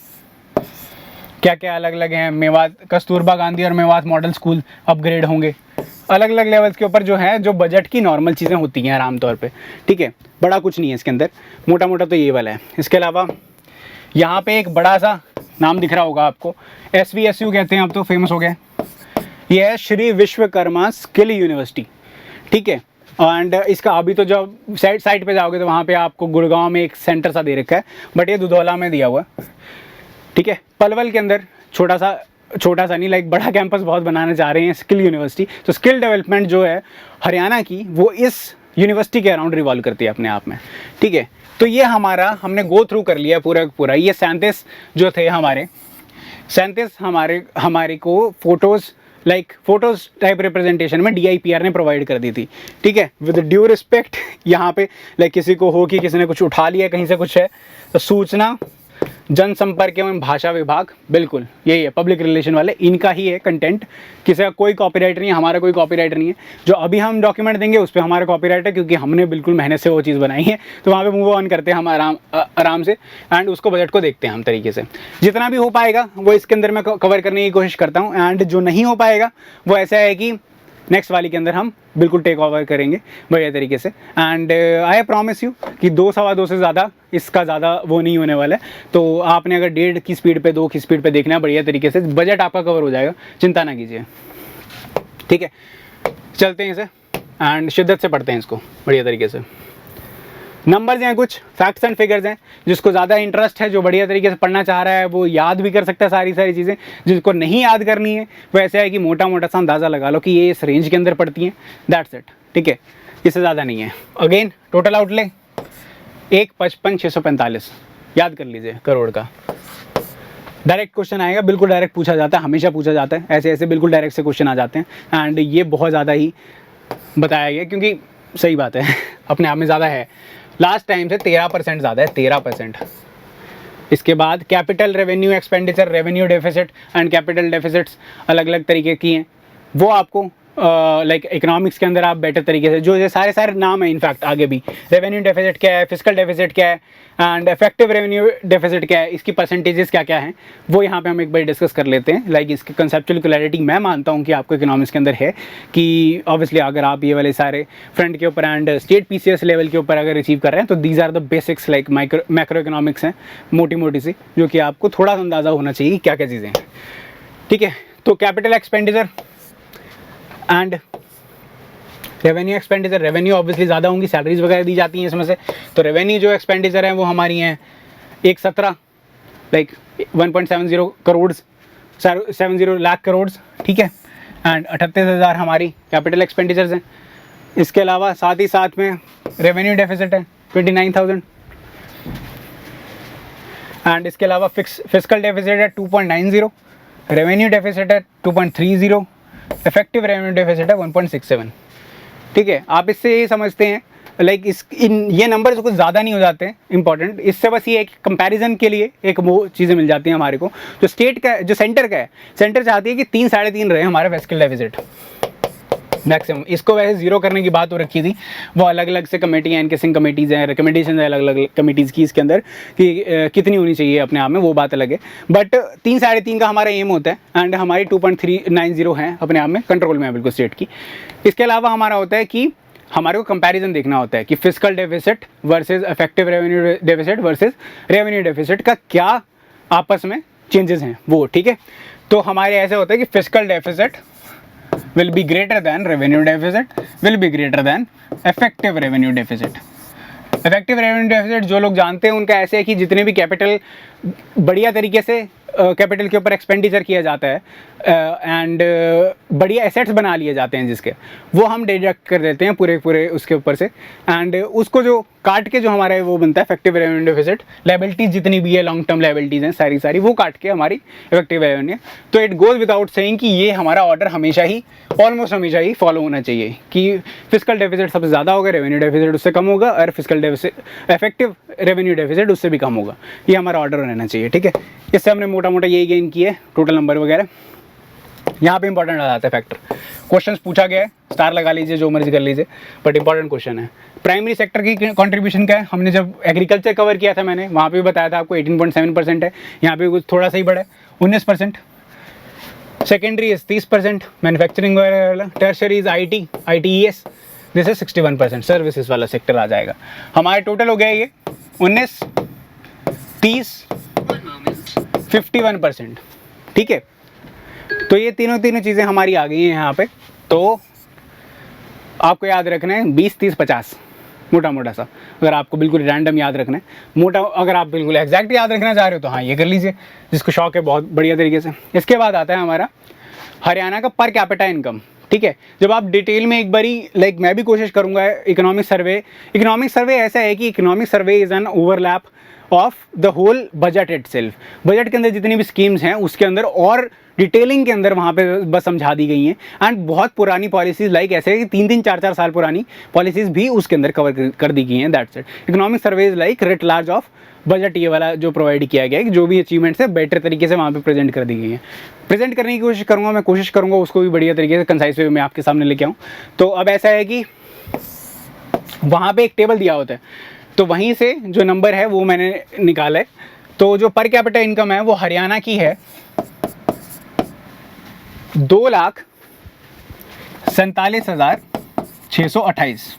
क्या क्या अलग अलग हैं, मेवात कस्तूरबा गांधी और मेवात मॉडल स्कूल अपग्रेड होंगे। अलग अलग लेवल्स के ऊपर जो है जो बजट की नॉर्मल चीज़ें होती हैं आराम तौर पे। ठीक है, बड़ा कुछ नहीं है इसके अंदर, मोटा तो ये वाला है। इसके अलावा यहाँ पे एक बड़ा सा नाम दिख रहा होगा आपको, SVSU कहते हैं, अब तो फेमस हो गया। ये है श्री विश्वकर्मा स्किल यूनिवर्सिटी। ठीक है, एंड इसका अभी तो जब साइट पे जाओगे तो वहाँ पे आपको गुड़गांव में एक सेंटर सा दे रखा है, बट ये दुधौला में दिया हुआ है। ठीक है, पलवल के अंदर छोटा सा नहीं, लाइक बड़ा कैंपस बहुत बनाना चाह रहे हैं स्किल यूनिवर्सिटी। तो स्किल डेवलपमेंट जो है हरियाणा की वो इस यूनिवर्सिटी के अराउंड रिवॉल्व करती है अपने आप में। ठीक है, तो ये हमने गो थ्रू कर लिया पूरा। ये 37 जो थे हमारे 37 हमारे को फोटोज़ टाइप रिप्रेजेंटेशन में DIPR ने प्रोवाइड कर दी थी। ठीक है, विद ड्यू रिस्पेक्ट यहाँ पे लाइक किसी को हो कि किसी ने कुछ उठा लिया कहीं से कुछ है, तो सूचना जनसंपर्क एवं भाषा विभाग, बिल्कुल यही है, पब्लिक रिलेशन वाले, इनका ही है कंटेंट, किसी का कोई कॉपीराइट नहीं है, हमारा कोई कॉपीराइट नहीं है। जो अभी हम डॉक्यूमेंट देंगे उस पर हमारा कॉपीराइट है, क्योंकि हमने बिल्कुल मेहनत से वो चीज़ बनाई है। तो वहाँ पे मूव ऑन करते हैं हम आराम से, एंड उसको बजट को देखते हैं हम तरीके से। जितना भी हो पाएगा वो इसके अंदर मैं कवर करने की कोशिश करता हूँ, एंड जो नहीं हो पाएगा वो ऐसा है कि नेक्स्ट वाली के अंदर हम बिल्कुल टेक ओवर करेंगे बढ़िया तरीके से। एंड आई प्रॉमिस यू कि 2-2.25 से ज़्यादा इसका ज़्यादा वो नहीं होने वाला है। तो आपने अगर 1.5 की स्पीड पे 2 की स्पीड पे देखना है बढ़िया तरीके से, बजट आपका कवर हो जाएगा, चिंता ना कीजिए। ठीक है, चलते हैं इसे एंड शिद्दत से पढ़ते हैं इसको बढ़िया तरीके से। नंबर्स हैं, कुछ फैक्ट्स एंड फिगर्स हैं। जिसको ज़्यादा इंटरेस्ट है, जो बढ़िया तरीके से पढ़ना चाह रहा है, वो याद भी कर सकता है सारी चीज़ें। जिसको नहीं याद करनी है वो ऐसा है कि मोटा सा अंदाज़ा लगा लो कि ये इस रेंज के अंदर पड़ती हैं, दैट्स इट। ठीक है, इससे ज़्यादा नहीं है। अगेन टोटल आउटले 1,55,645 याद कर लीजिए, करोड़ का। डायरेक्ट क्वेश्चन आएगा, बिल्कुल डायरेक्ट पूछा जाता है, हमेशा पूछा जाता है, ऐसे बिल्कुल डायरेक्ट से क्वेश्चन आ जाते हैं। एंड ये बहुत ज़्यादा ही बताया गया, क्योंकि सही बात है अपने आप में ज़्यादा है। लास्ट टाइम से 13% ज़्यादा है, 13%। इसके बाद capital revenue expenditure, revenue deficit and capital deficits अलग अलग तरीके की हैं, वो आपको लाइक इकोनॉमिक्स के अंदर आप बेटर तरीके से, जो ये सारे सारे नाम है इनफैक्ट आगे भी, रेवेन्यू डेफिसिट क्या है, फिस्कल डेफिसिट क्या है एंड इफेक्टिव रेवेन्यू डेफिसिट क्या है, इसकी परसेंटेजेस क्या क्या हैं, वो यहाँ पे हम एक बार डिस्कस कर लेते हैं। लाइक इसकी कंसेप्चुअल क्लैरिटी मैं मानता हूँ कि आपको इकोनॉमिक्स के अंदर है, कि ऑब्वियसली अगर आप ये वाले सारे फ्रंट के ऊपर एंड स्टेट पीसीएस लेवल के ऊपर अगर अचीव कर रहे हैं तो these are the basics like macroeconomics हैं, मोटी मोटी सी, जो कि आपको थोड़ा सा अंदाज़ा होना चाहिए क्या क्या चीज़ें हैं। ठीक है, तो capital expenditure and revenue expenditure, revenue obviously ज़्यादा होंगी, सैलरीज वगैरह दी जाती हैं इसमें से, तो रेवेन्यू जो एक्सपेंडिचर है वो हमारी हैं 117 लाइक 1.70 करोड़, 70 लाख करोड़, ठीक है, एंड 38,000 हमारी कैपिटल एक्सपेंडिचर्स हैं। इसके अलावा साथ ही साथ में रेवेन्यू डेफिसिट है 29,000 एंड इसके अलावा फिस्कल डेफिसिट है 2.90, रेवेन्यू डेफिसिट है 2.30, इफेक्टिव रेवेन्यू डेफिसिट है 1.67। ठीक है, आप इससे यही समझते हैं लाइक ये नंबर्स कुछ ज़्यादा नहीं हो जाते हैं इंपॉर्टेंट, इससे बस ये एक कंपैरिजन के लिए एक वो चीज़ें मिल जाती हैं हमारे को। जो स्टेट का जो सेंटर का है, सेंटर चाहती है कि 3 साढ़े 3 रहे हमारा फिस्कल डेफिसिट मैक्सिमम। इसको वैसे जीरो करने की बात हो रखी थी, वो अलग अलग से कमेटी हैं, एनकेसिंग कमेटीज़ हैं, रिकमेंडेशन है अलग अलग कमेटीज़ की इसके अंदर कि कितनी होनी चाहिए अपने आप में, वो बात अलग है। बट 3 साढ़े 3 का हमारा एम होता है एंड हमारी 2.390 है अपने आप में कंट्रोल में है बिल्कुल स्टेट की। इसके अलावा हमारा होता है कि हमारे को कंपैरिजन देखना होता है कि fiscal deficit versus effective revenue deficit versus revenue deficit का क्या आपस में चेंजेस हैं वो। ठीक है, तो हमारे ऐसे होता है कि fiscal deficit will be greater than revenue deficit will be greater than effective revenue deficit। effective revenue deficit जो लोग जानते हैं उनका ऐसे है कि जितने भी कैपिटल बढ़िया तरीके से कैपिटल के ऊपर एक्सपेंडिचर किया जाता है एंड बढ़िया एसेट्स बना लिए जाते हैं जिसके, वो हम डिडक्ट कर देते हैं पूरे उसके ऊपर से एंड उसको जो काट के जो हमारा वो बनता है इफेक्टिव रेवेन्यू डेफिसिट, लायबिलिटीज जितनी भी है लॉन्ग टर्म लायबिलिटीज़ हैं सारी वो काट के हमारी इफेक्टिव रेवेन्यू। तो इट गोज विदाउट सेइंग कि ये हमारा ऑर्डर हमेशा ही ऑलमोस्ट हमेशा ही फॉलो होना चाहिए कि फिस्कल डेफिसिट सबसे ज़्यादा होगा, रेवेन्यू डेफिसिट उससे कम होगा और fiscal deficit effective revenue deficit उससे भी कम होगा, ये हमारा ऑर्डर रहना चाहिए। ठीक है, इससे हमने मोटा मोटा यही गेन किया है, टोटल नंबर वगैरह यहाँ पे इंपॉर्टेंट आ जाता है फैक्टर। क्वेश्चंस पूछा गया है, स्टार लगा लीजिए जो मर्जी कर लीजिए, बट इंपॉर्टेंट क्वेश्चन है। प्राइमरी सेक्टर की कंट्रीब्यूशन क्या है, हमने जब एग्रीकल्चर कवर किया था मैंने वहाँ पे भी बताया था आपको 18.7% है, यहाँ पे कुछ थोड़ा सा ही बढ़ा है 19%। सेकेंडरी इज 30%, मैन्युफैक्चरिंग वगैरह, tertiary is ITES, this is 61%, services वाला सेक्टर आ जाएगा। हमारे टोटल हो गया ये 19, 30, 51%। ठीक है, तो ये तीनों चीज़ें हमारी आ गई हैं यहाँ पे। तो आपको याद रखना है 20, 30, 50 मोटा सा, अगर आपको बिल्कुल रैंडम याद रखना है, मोटा अगर आप बिल्कुल एग्जैक्ट याद रखना चाह रहे हो तो हाँ ये कर लीजिए, जिसको शौक है बहुत बढ़िया तरीके से। इसके बाद आता है हमारा हरियाणा का पर कैपिटा इनकम। ठीक है, जब आप डिटेल में एक बारी लाइक मैं भी कोशिश करूँगा इकोनॉमिक सर्वे ऐसा है कि economic survey is an overlap of the whole budget itself. Budget के अंदर जितनी भी स्कीम्स हैं उसके अंदर और डिटेलिंग के अंदर वहाँ पे बस समझा दी गई हैं एंड बहुत पुरानी पॉलिसीज़ लाइक ऐसे कि 3-3, 4-4 साल पुरानी पॉलिसीज़ भी उसके अंदर कवर कर दी गई हैं। That's it. Economic surveys like rate large of budget ये वाला जो प्रोवाइड किया गया है, जो भी अचीवमेंट्स है बेटर तरीके से वहाँ पे प्रेजेंट कर दी गई हैं। प्रेजेंट करने की कोशिश करूँगा उसको भी बढ़िया तरीके से कंसाइज वे में आपके सामने लेके आऊँ। तो अब ऐसा है कि वहाँ पे एक टेबल दिया होता है, तो वहीं से जो नंबर है वो मैंने निकाला है। तो जो पर कैपिटा इनकम है वो हरियाणा की है 2,47,628।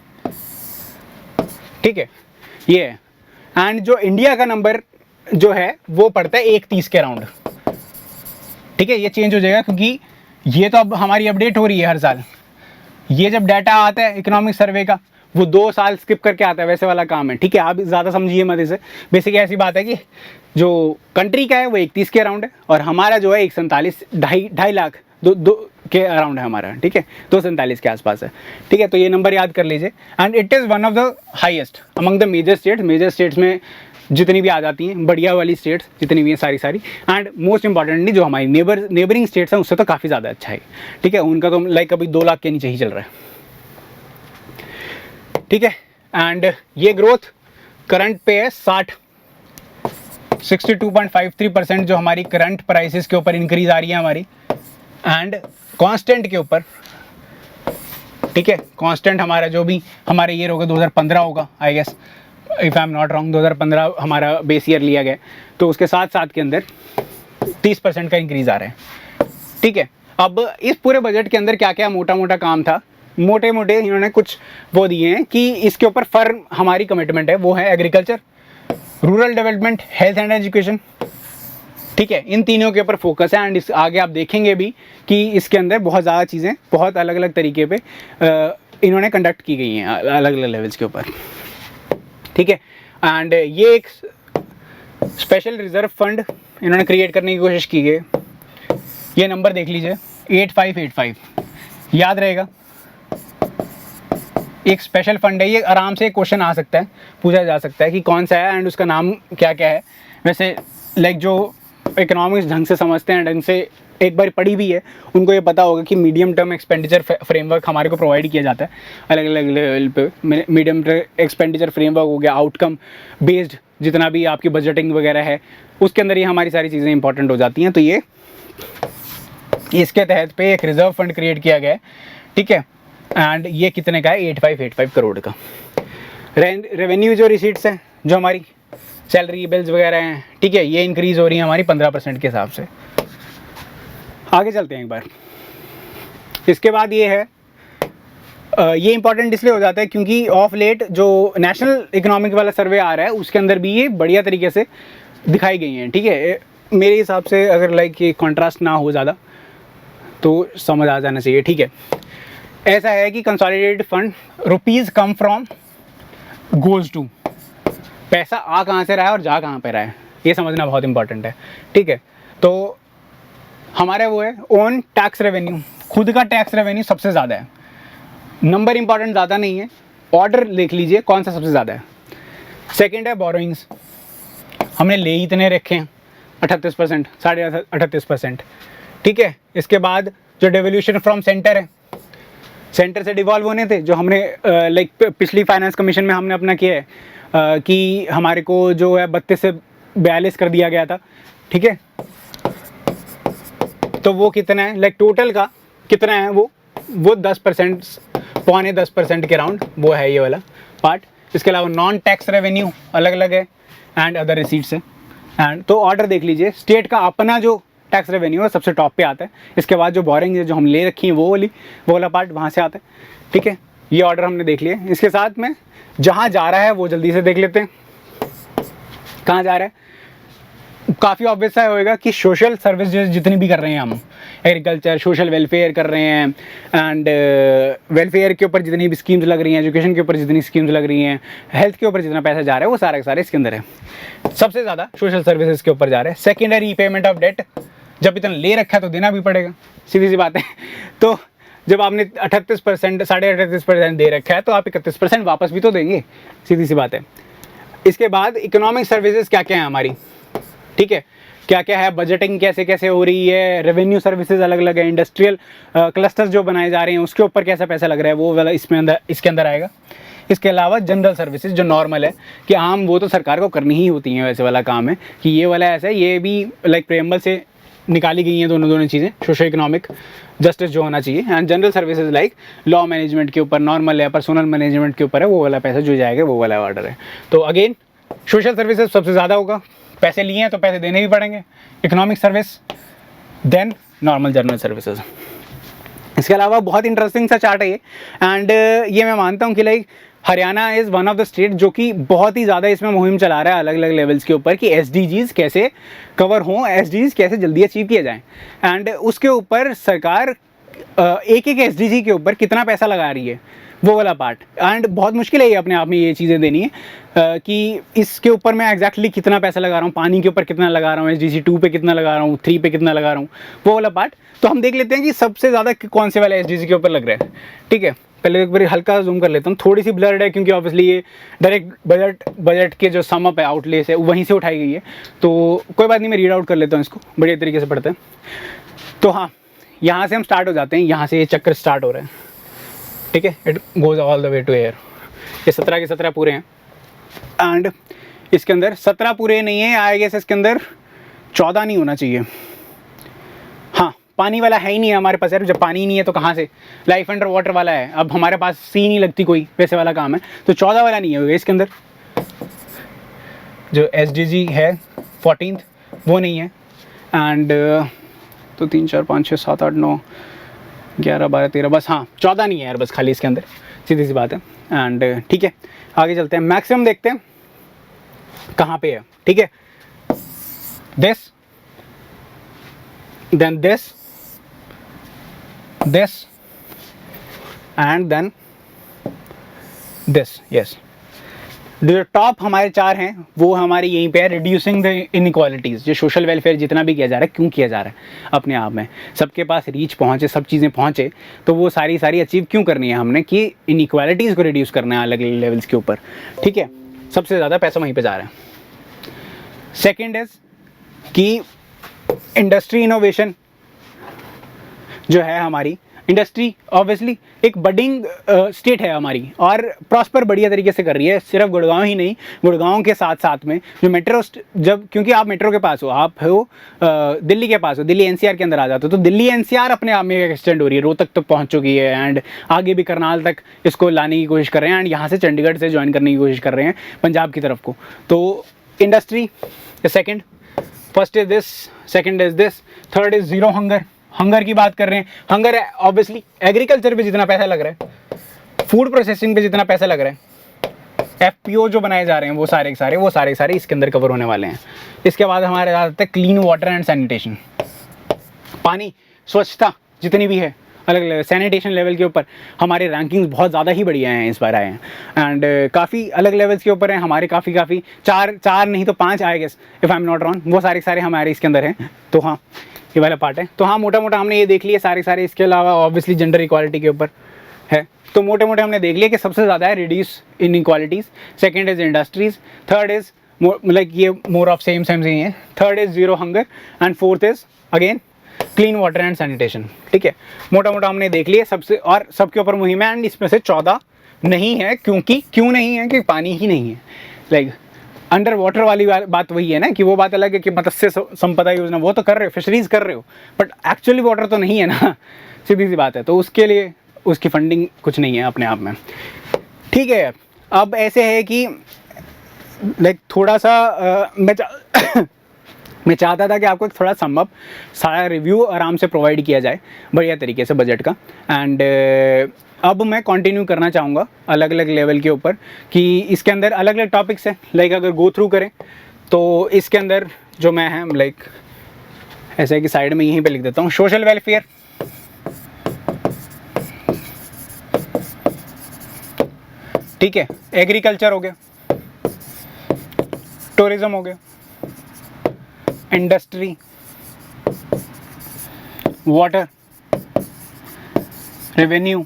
ठीक है, ये है। एंड जो इंडिया का नंबर जो है वो पड़ता है 1,30 के अराउंड। ठीक है, ये चेंज हो जाएगा क्योंकि ये तो अब हमारी अपडेट हो रही है हर साल। ये जब डाटा आता है इकोनॉमिक सर्वे का वो 2 साल स्किप करके आता है, वैसे वाला काम है। ठीक है, आप ज़्यादा समझिए मत इसे। बेसिक ऐसी बात है कि जो कंट्री का है वो 31 के अराउंड है और हमारा जो है 147 2.5 लाख दो के अराउंड है हमारा। ठीक है, 247 के आसपास है। ठीक है, तो ये नंबर याद कर लीजिए। And it is one of the highest among the major states में जितनी भी आ जाती हैं बढ़िया वाली स्टेट्स जितनी भी हैं सारी। एंड मोस्ट इंपॉर्टेंटली जो हमारी नेबरिंग स्टेट्स हैं उससे तो काफ़ी ज़्यादा अच्छा है। ठीक है, उनका तो लाइक अभी 2 लाख के नीचे ही चल रहा है। ठीक है, एंड ये ग्रोथ करंट पे है 62.53% जो हमारी करंट प्राइसेस के ऊपर इंक्रीज आ रही है हमारी, एंड कांस्टेंट के ऊपर, ठीक है, कांस्टेंट हमारा जो भी हमारे ईयर होगा 2015 होगा I guess, if I am not wrong, 2015 हमारा बेस ईयर लिया गया, तो उसके साथ साथ के अंदर 30% का इंक्रीज आ रहा है, ठीक है। अब इस पूरे बजट के अंदर क्या क्या मोटा मोटा काम था, मोटे मोटे इन्होंने कुछ वो दिए हैं कि इसके ऊपर फर्म हमारी कमिटमेंट है, वो है agriculture, rural development, health and education, ठीक है, इन तीनों के ऊपर फोकस है। एंड इस आगे आप देखेंगे भी कि इसके अंदर बहुत ज़्यादा चीज़ें बहुत अलग अलग तरीके पे इन्होंने कंडक्ट की गई हैं अलग अलग लेवल्स के ऊपर, ठीक है। एंड ये एक स्पेशल रिजर्व फंड इन्होंने क्रिएट करने की कोशिश की है, ये नंबर देख लीजिए 8585, याद रहेगा, एक स्पेशल फंड है ये, आराम से क्वेश्चन आ सकता है, पूछा जा सकता है कि कौन सा है एंड उसका नाम क्या क्या है। वैसे लाइक जो इकोनॉमिक्स ढंग से समझते हैं, ढंग से एक बार पढ़ी भी है, उनको ये पता होगा कि मीडियम टर्म एक्सपेंडिचर फ्रेमवर्क हमारे को प्रोवाइड किया जाता है अलग अलग लेवल पे। मीडियम टर्म एक्सपेंडिचर फ्रेमवर्क हो गया, आउटकम बेस्ड जितना भी आपकी बजटिंग वगैरह है, उसके अंदर ये हमारी सारी चीज़ें इंपॉर्टेंट हो जाती हैं। तो ये इसके तहत पे एक रिजर्व फंड क्रिएट किया गया है, ठीक है, एंड ये कितने का है, 8585 करोड़ का। रेवेन्यू जो रिसीट्स हैं, जो हमारी सैलरी बिल्स वगैरह हैं, ठीक है, ये इंक्रीज़ हो रही है हमारी 15% के हिसाब से। आगे चलते हैं एक बार। इसके बाद ये है, ये इंपॉर्टेंट इसलिए हो जाता है क्योंकि ऑफ लेट जो नेशनल इकोनॉमिक वाला सर्वे आ रहा है उसके अंदर भी ये बढ़िया तरीके से दिखाई गई हैं, ठीक है। मेरे हिसाब से अगर लाइक ये कॉन्ट्रास्ट ना हो ज़्यादा तो समझ आ जाना चाहिए, ठीक है। ऐसा है कि consolidated fund rupees come from goes to, पैसा आ कहाँ से रहा है और जा कहाँ पे रहा है, ये समझना बहुत इंपॉर्टेंट है, ठीक है। तो हमारे वो है ओन टैक्स रेवेन्यू, खुद का टैक्स रेवेन्यू सबसे ज़्यादा है, नंबर इंपॉर्टेंट ज़्यादा नहीं है, ऑर्डर लिख लीजिए कौन सा सबसे ज़्यादा है। सेकेंड है बोरोइंग्स, हमने ले ही इतने रखे हैं 38%, 38.5%, ठीक है। इसके बाद जो डेवोल्यूशन फ्रॉम सेंटर है, सेंटर से डिवॉल्व होने थे, जो हमने लाइक पिछली फाइनेंस कमीशन में हमने अपना किया है कि हमारे को जो है 32 से 42 कर दिया गया था, ठीक है। तो वो कितना है, लाइक टोटल का कितना है, वो 10%, 0.10% के राउंड वो है ये वाला पार्ट। इसके अलावा नॉन टैक्स रेवेन्यू अलग अलग है एंड अदर रिसीट्स है। एंड तो ऑर्डर देख लीजिए, स्टेट का अपना जो टैक्स रेवेन्यू है सबसे टॉप पे आता है, इसके बाद जो बोरिंग है जो हम ले रखी है वो वाला पार्ट वहाँ से आता है, ठीक है। ये ऑर्डर हमने देख लिया। इसके साथ में जहाँ जा रहा है वो जल्दी से देख लेते हैं, कहाँ जा रहा है। काफ़ी ऑब्वियस सा होएगा कि सोशल सर्विस जितनी भी कर रहे हैं हम, एग्रीकल्चर, सोशल वेलफेयर कर रहे हैं, एंड वेलफेयर के ऊपर जितनी भी स्कीम्स लग रही हैं, एजुकेशन के ऊपर जितनी स्कीम्स लग रही हैं, हेल्थ के ऊपर जितना पैसा जा रहा है वो सारा के सारे इसके अंदर है। सबसे ज़्यादा सोशल सर्विसेज के ऊपर जा रहा है। सेकेंड है रीपेमेंट ऑफ डेट, जब इतना ले रखा है तो देना भी पड़ेगा, सीधी सी बात है। तो जब आपने 38%, 38.5% दे रखा है तो आप 31% वापस भी तो देंगे, सीधी सी बात है। इसके बाद इकोनॉमिक सर्विसेज क्या क्या है हमारी, ठीक है, क्या क्या है, बजटिंग कैसे कैसे हो रही है, रेवेन्यू सर्विसेज अलग अलग है, इंडस्ट्रियल क्लस्टर्स जो बनाए जा रहे हैं उसके ऊपर कैसा पैसा लग रहा है वो वाला इसके अंदर आएगा। इसके अलावा जनरल सर्विसेज जो नॉर्मल है कि आम वो तो सरकार को करनी ही होती हैं, वैसे वाला काम है कि ये वाला ऐसा है, ये भी लाइक प्रेम्बल से निकाली गई हैं दोनों चीज़ें, सोशो इकोनॉमिक जस्टिस जो होना चाहिए। And general services like law management के ऊपर, नॉर्मल है, पर्सनल मैनेजमेंट के ऊपर है, वो वाला पैसा जो जाएगा वो वाला ऑर्डर है। तो अगेन सोशल सर्विसेज सबसे ज़्यादा होगा, पैसे लिए हैं तो पैसे देने भी पड़ेंगे, economic service, then normal general services. इसके अलावा बहुत इंटरेस्टिंग सा चार्ट है ये, एंड ये मैं मानता हूँ कि like Haryana is one of the state जो कि बहुत ही ज़्यादा इसमें मुहिम चला रहा है अलग अलग लेवल्स के ऊपर कि SDGs कैसे कवर हों, SDGs कैसे जल्दी अचीव किए जाएं। एंड उसके ऊपर सरकार एक एक SDG के ऊपर कितना पैसा लगा रही है वो वाला पार्ट। एंड बहुत मुश्किल है ये अपने आप में ये चीज़ें देनी है कि इसके ऊपर मैं एग्जैक्टली कितना पैसा लगा रहा हूँ, पानी के ऊपर कितना लगा रहा हूँ, SDG 2 पे कितना लगा रहा हूँ, 3 पे कितना लगा रहा हूँ, वो वाला पार्ट। तो हम देख लेते हैं कि सबसे ज़्यादा कौन से वाले SDG के ऊपर लग रहा है, ठीक है। पहले एक बार हल्का जूम कर लेता हूँ, थोड़ी सी ब्लर्ड है क्योंकि ऑब्वियसली ये डायरेक्ट बजट के जो सम अप है, आउटलेस है, वहीं से उठाई गई है। तो कोई बात नहीं, मैं रीड आउट कर लेता हूँ इसको, बढ़िया तरीके से पढ़ते हैं। तो हाँ, यहाँ से हम स्टार्ट हो जाते हैं, यहाँ से ये चक्कर स्टार्ट हो रहे हैं, ठीक है। It goes all the way to air. ये 17 के 17 पूरे हैं। एंड इसके अंदर 17 पूरे नहीं है, आई गेस इसके अंदर 14 नहीं होना चाहिए। हाँ, पानी वाला है ही नहीं है हमारे पास यार, जब पानी नहीं है तो कहाँ से, लाइफ अंडर वाटर वाला है, अब हमारे पास सी नहीं लगती कोई, वैसे वाला काम है, तो 14 वाला नहीं है इसके अंदर। जो SDG है 14th वो नहीं है। एंड तो 3 4 5 6 7 8 9 11 12 13 बस, हाँ 14 नहीं है यार, बस खाली इसके अंदर, सीधी सी बात है। एंड ठीक है, आगे चलते हैं, मैक्सिमम देखते हैं कहाँ पे है। ठीक है, this, then this, this and then this. Yes, जो टॉप हमारे 4 हैं वो हमारी यहीं पे है, रिड्यूसिंग द इनइक्वालिटीज़। जो सोशल वेलफेयर जितना भी किया जा रहा है, क्यों किया जा रहा है, अपने आप में सबके पास रीच पहुँचे, सब चीज़ें पहुँचे, तो वो सारी अचीव क्यों करनी है हमने, कि इनइक्वालिटीज़ को रिड्यूस करना है अलग अलग लेवल्स के ऊपर। ठीक है, सबसे ज़्यादा पैसा वहीं पर जा रहा है। सेकेंड इज़ कि इंडस्ट्री इनोवेशन जो है हमारी, इंडस्ट्री ऑब्वियसली एक बडिंग स्टेट है हमारी, और प्रॉस्पर बढ़िया तरीके से कर रही है। सिर्फ गुड़गांव ही नहीं, गुड़गांव के साथ साथ में जो मेट्रो, जब क्योंकि आप मेट्रो के पास हो, आप हो दिल्ली के पास हो, दिल्ली NCR के अंदर आ जाते हो, तो दिल्ली NCR अपने आप में एक्सटेंड हो रही है, रोहतक तक पहुंच चुकी है, एंड आगे भी करनाल तक इसको लाने की कोशिश कर रहे हैं, एंड यहाँ से चंडीगढ़ से ज्वाइन करने की कोशिश कर रहे हैं पंजाब की तरफ को। तो industry second, first is this, second is this, third is zero hunger. Hunger की बात कर रहे हैं, हंगर ऑब्वियसली एग्रीकल्चर पे जितना पैसा लग रहा है, फूड प्रोसेसिंग पे जितना पैसा लग रहा है, FPO जो बनाए जा रहे हैं वो सारे इसके अंदर कवर होने वाले हैं। इसके बाद हमारे आते हैं क्लीन वाटर एंड सैनिटेशन, पानी स्वच्छता जितनी भी है अलग अलग सैनिटेशन लेवल के ऊपर हमारे रैंकिंग्स बहुत ज़्यादा ही बढ़िया हैं इस बार आए हैं, एंड काफ़ी अलग लेवल्स के ऊपर हैं हमारे, काफ़ी चार नहीं तो 5 I guess, if I am not wrong, वो सारे हमारे इसके अंदर हैं। तो हाँ, ये वाला पार्ट है। तो हाँ, मोटा मोटा हमने ये देख लिया सारे। इसके अलावा ऑब्वियसली जेंडर इक्वालिटी के ऊपर है, तो मोटे मोटे हमने देख लिया कि सबसे ज़्यादा है reduce in equalities, second is industries, third is like ये मोर ऑफ सेम ही है, third is zero hunger, and fourth is again clean water and sanitation. ठीक है, मोटा मोटा हमने देख लिया सबसे, और सबके ऊपर मुहिम है, एंड इसमें से 14 नहीं है, क्यों नहीं है, कि पानी ही नहीं है। लाइक अंडर वाटर वाली बात वही है ना, कि वो बात अलग है कि मत्स्य संपदा योजना वो तो कर रहे हो, फिशरीज कर रहे हो, बट एक्चुअली वाटर तो नहीं है ना, सीधी सी बात है। तो उसके लिए उसकी फंडिंग कुछ नहीं है अपने आप में। ठीक है, अब ऐसे है कि लाइक थोड़ा सा मैं चाहता था कि आपको थोड़ा समअप सारा रिव्यू आराम से प्रोवाइड किया जाए बढ़िया तरीके से बजट का, एंड अब मैं कंटिन्यू करना चाहूँगा अलग अलग लेवल के ऊपर, कि इसके अंदर अलग अलग टॉपिक्स हैं। लाइक अगर गो थ्रू करें तो इसके अंदर जो मैं है, लाइक ऐसा है कि साइड में यहीं पे लिख देता हूँ, सोशल वेलफेयर, ठीक है, एग्रीकल्चर हो गया, टूरिज्म हो गया, इंडस्ट्री, वाटर, रेवेन्यू,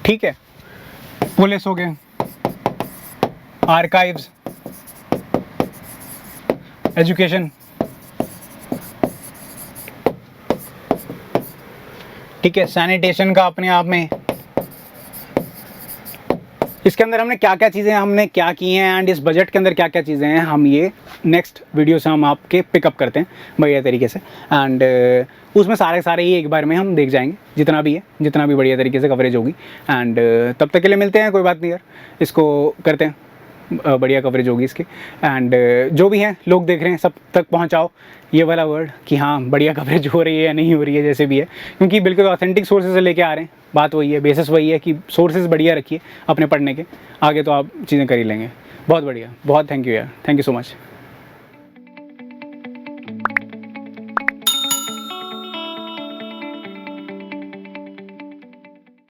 ठीक है, पुलिस हो गए, आर्काइव्स, एजुकेशन, ठीक है, सैनिटेशन का अपने आप में, इसके अंदर हमने क्या क्या चीज़ें हमने क्या की हैं, एंड इस बजट के अंदर क्या क्या चीज़ें हैं, हम ये नेक्स्ट वीडियो से हम आपके पिकअप करते हैं बढ़िया तरीके से, एंड उसमें सारे ही एक बार में हम देख जाएंगे, जितना भी बढ़िया तरीके से कवरेज होगी। एंड तब तक के लिए मिलते हैं, कोई बात नहीं यार, इसको करते हैं, बढ़िया कवरेज होगी इसकी, एंड जो भी हैं लोग देख रहे हैं सब तक पहुंचाओ ये वाला वर्ड कि हाँ बढ़िया कवरेज हो रही है या नहीं हो रही है, जैसे भी है, क्योंकि बिल्कुल ऑथेंटिक सोर्सेज से लेके आ रहे हैं। बात वही है, बेसिस वही है कि सोर्सेज बढ़िया रखिए अपने पढ़ने के, आगे तो आप चीज़ें कर ही लेंगे। बहुत बढ़िया, बहुत थैंक यू यार, थैंक यू सो मच।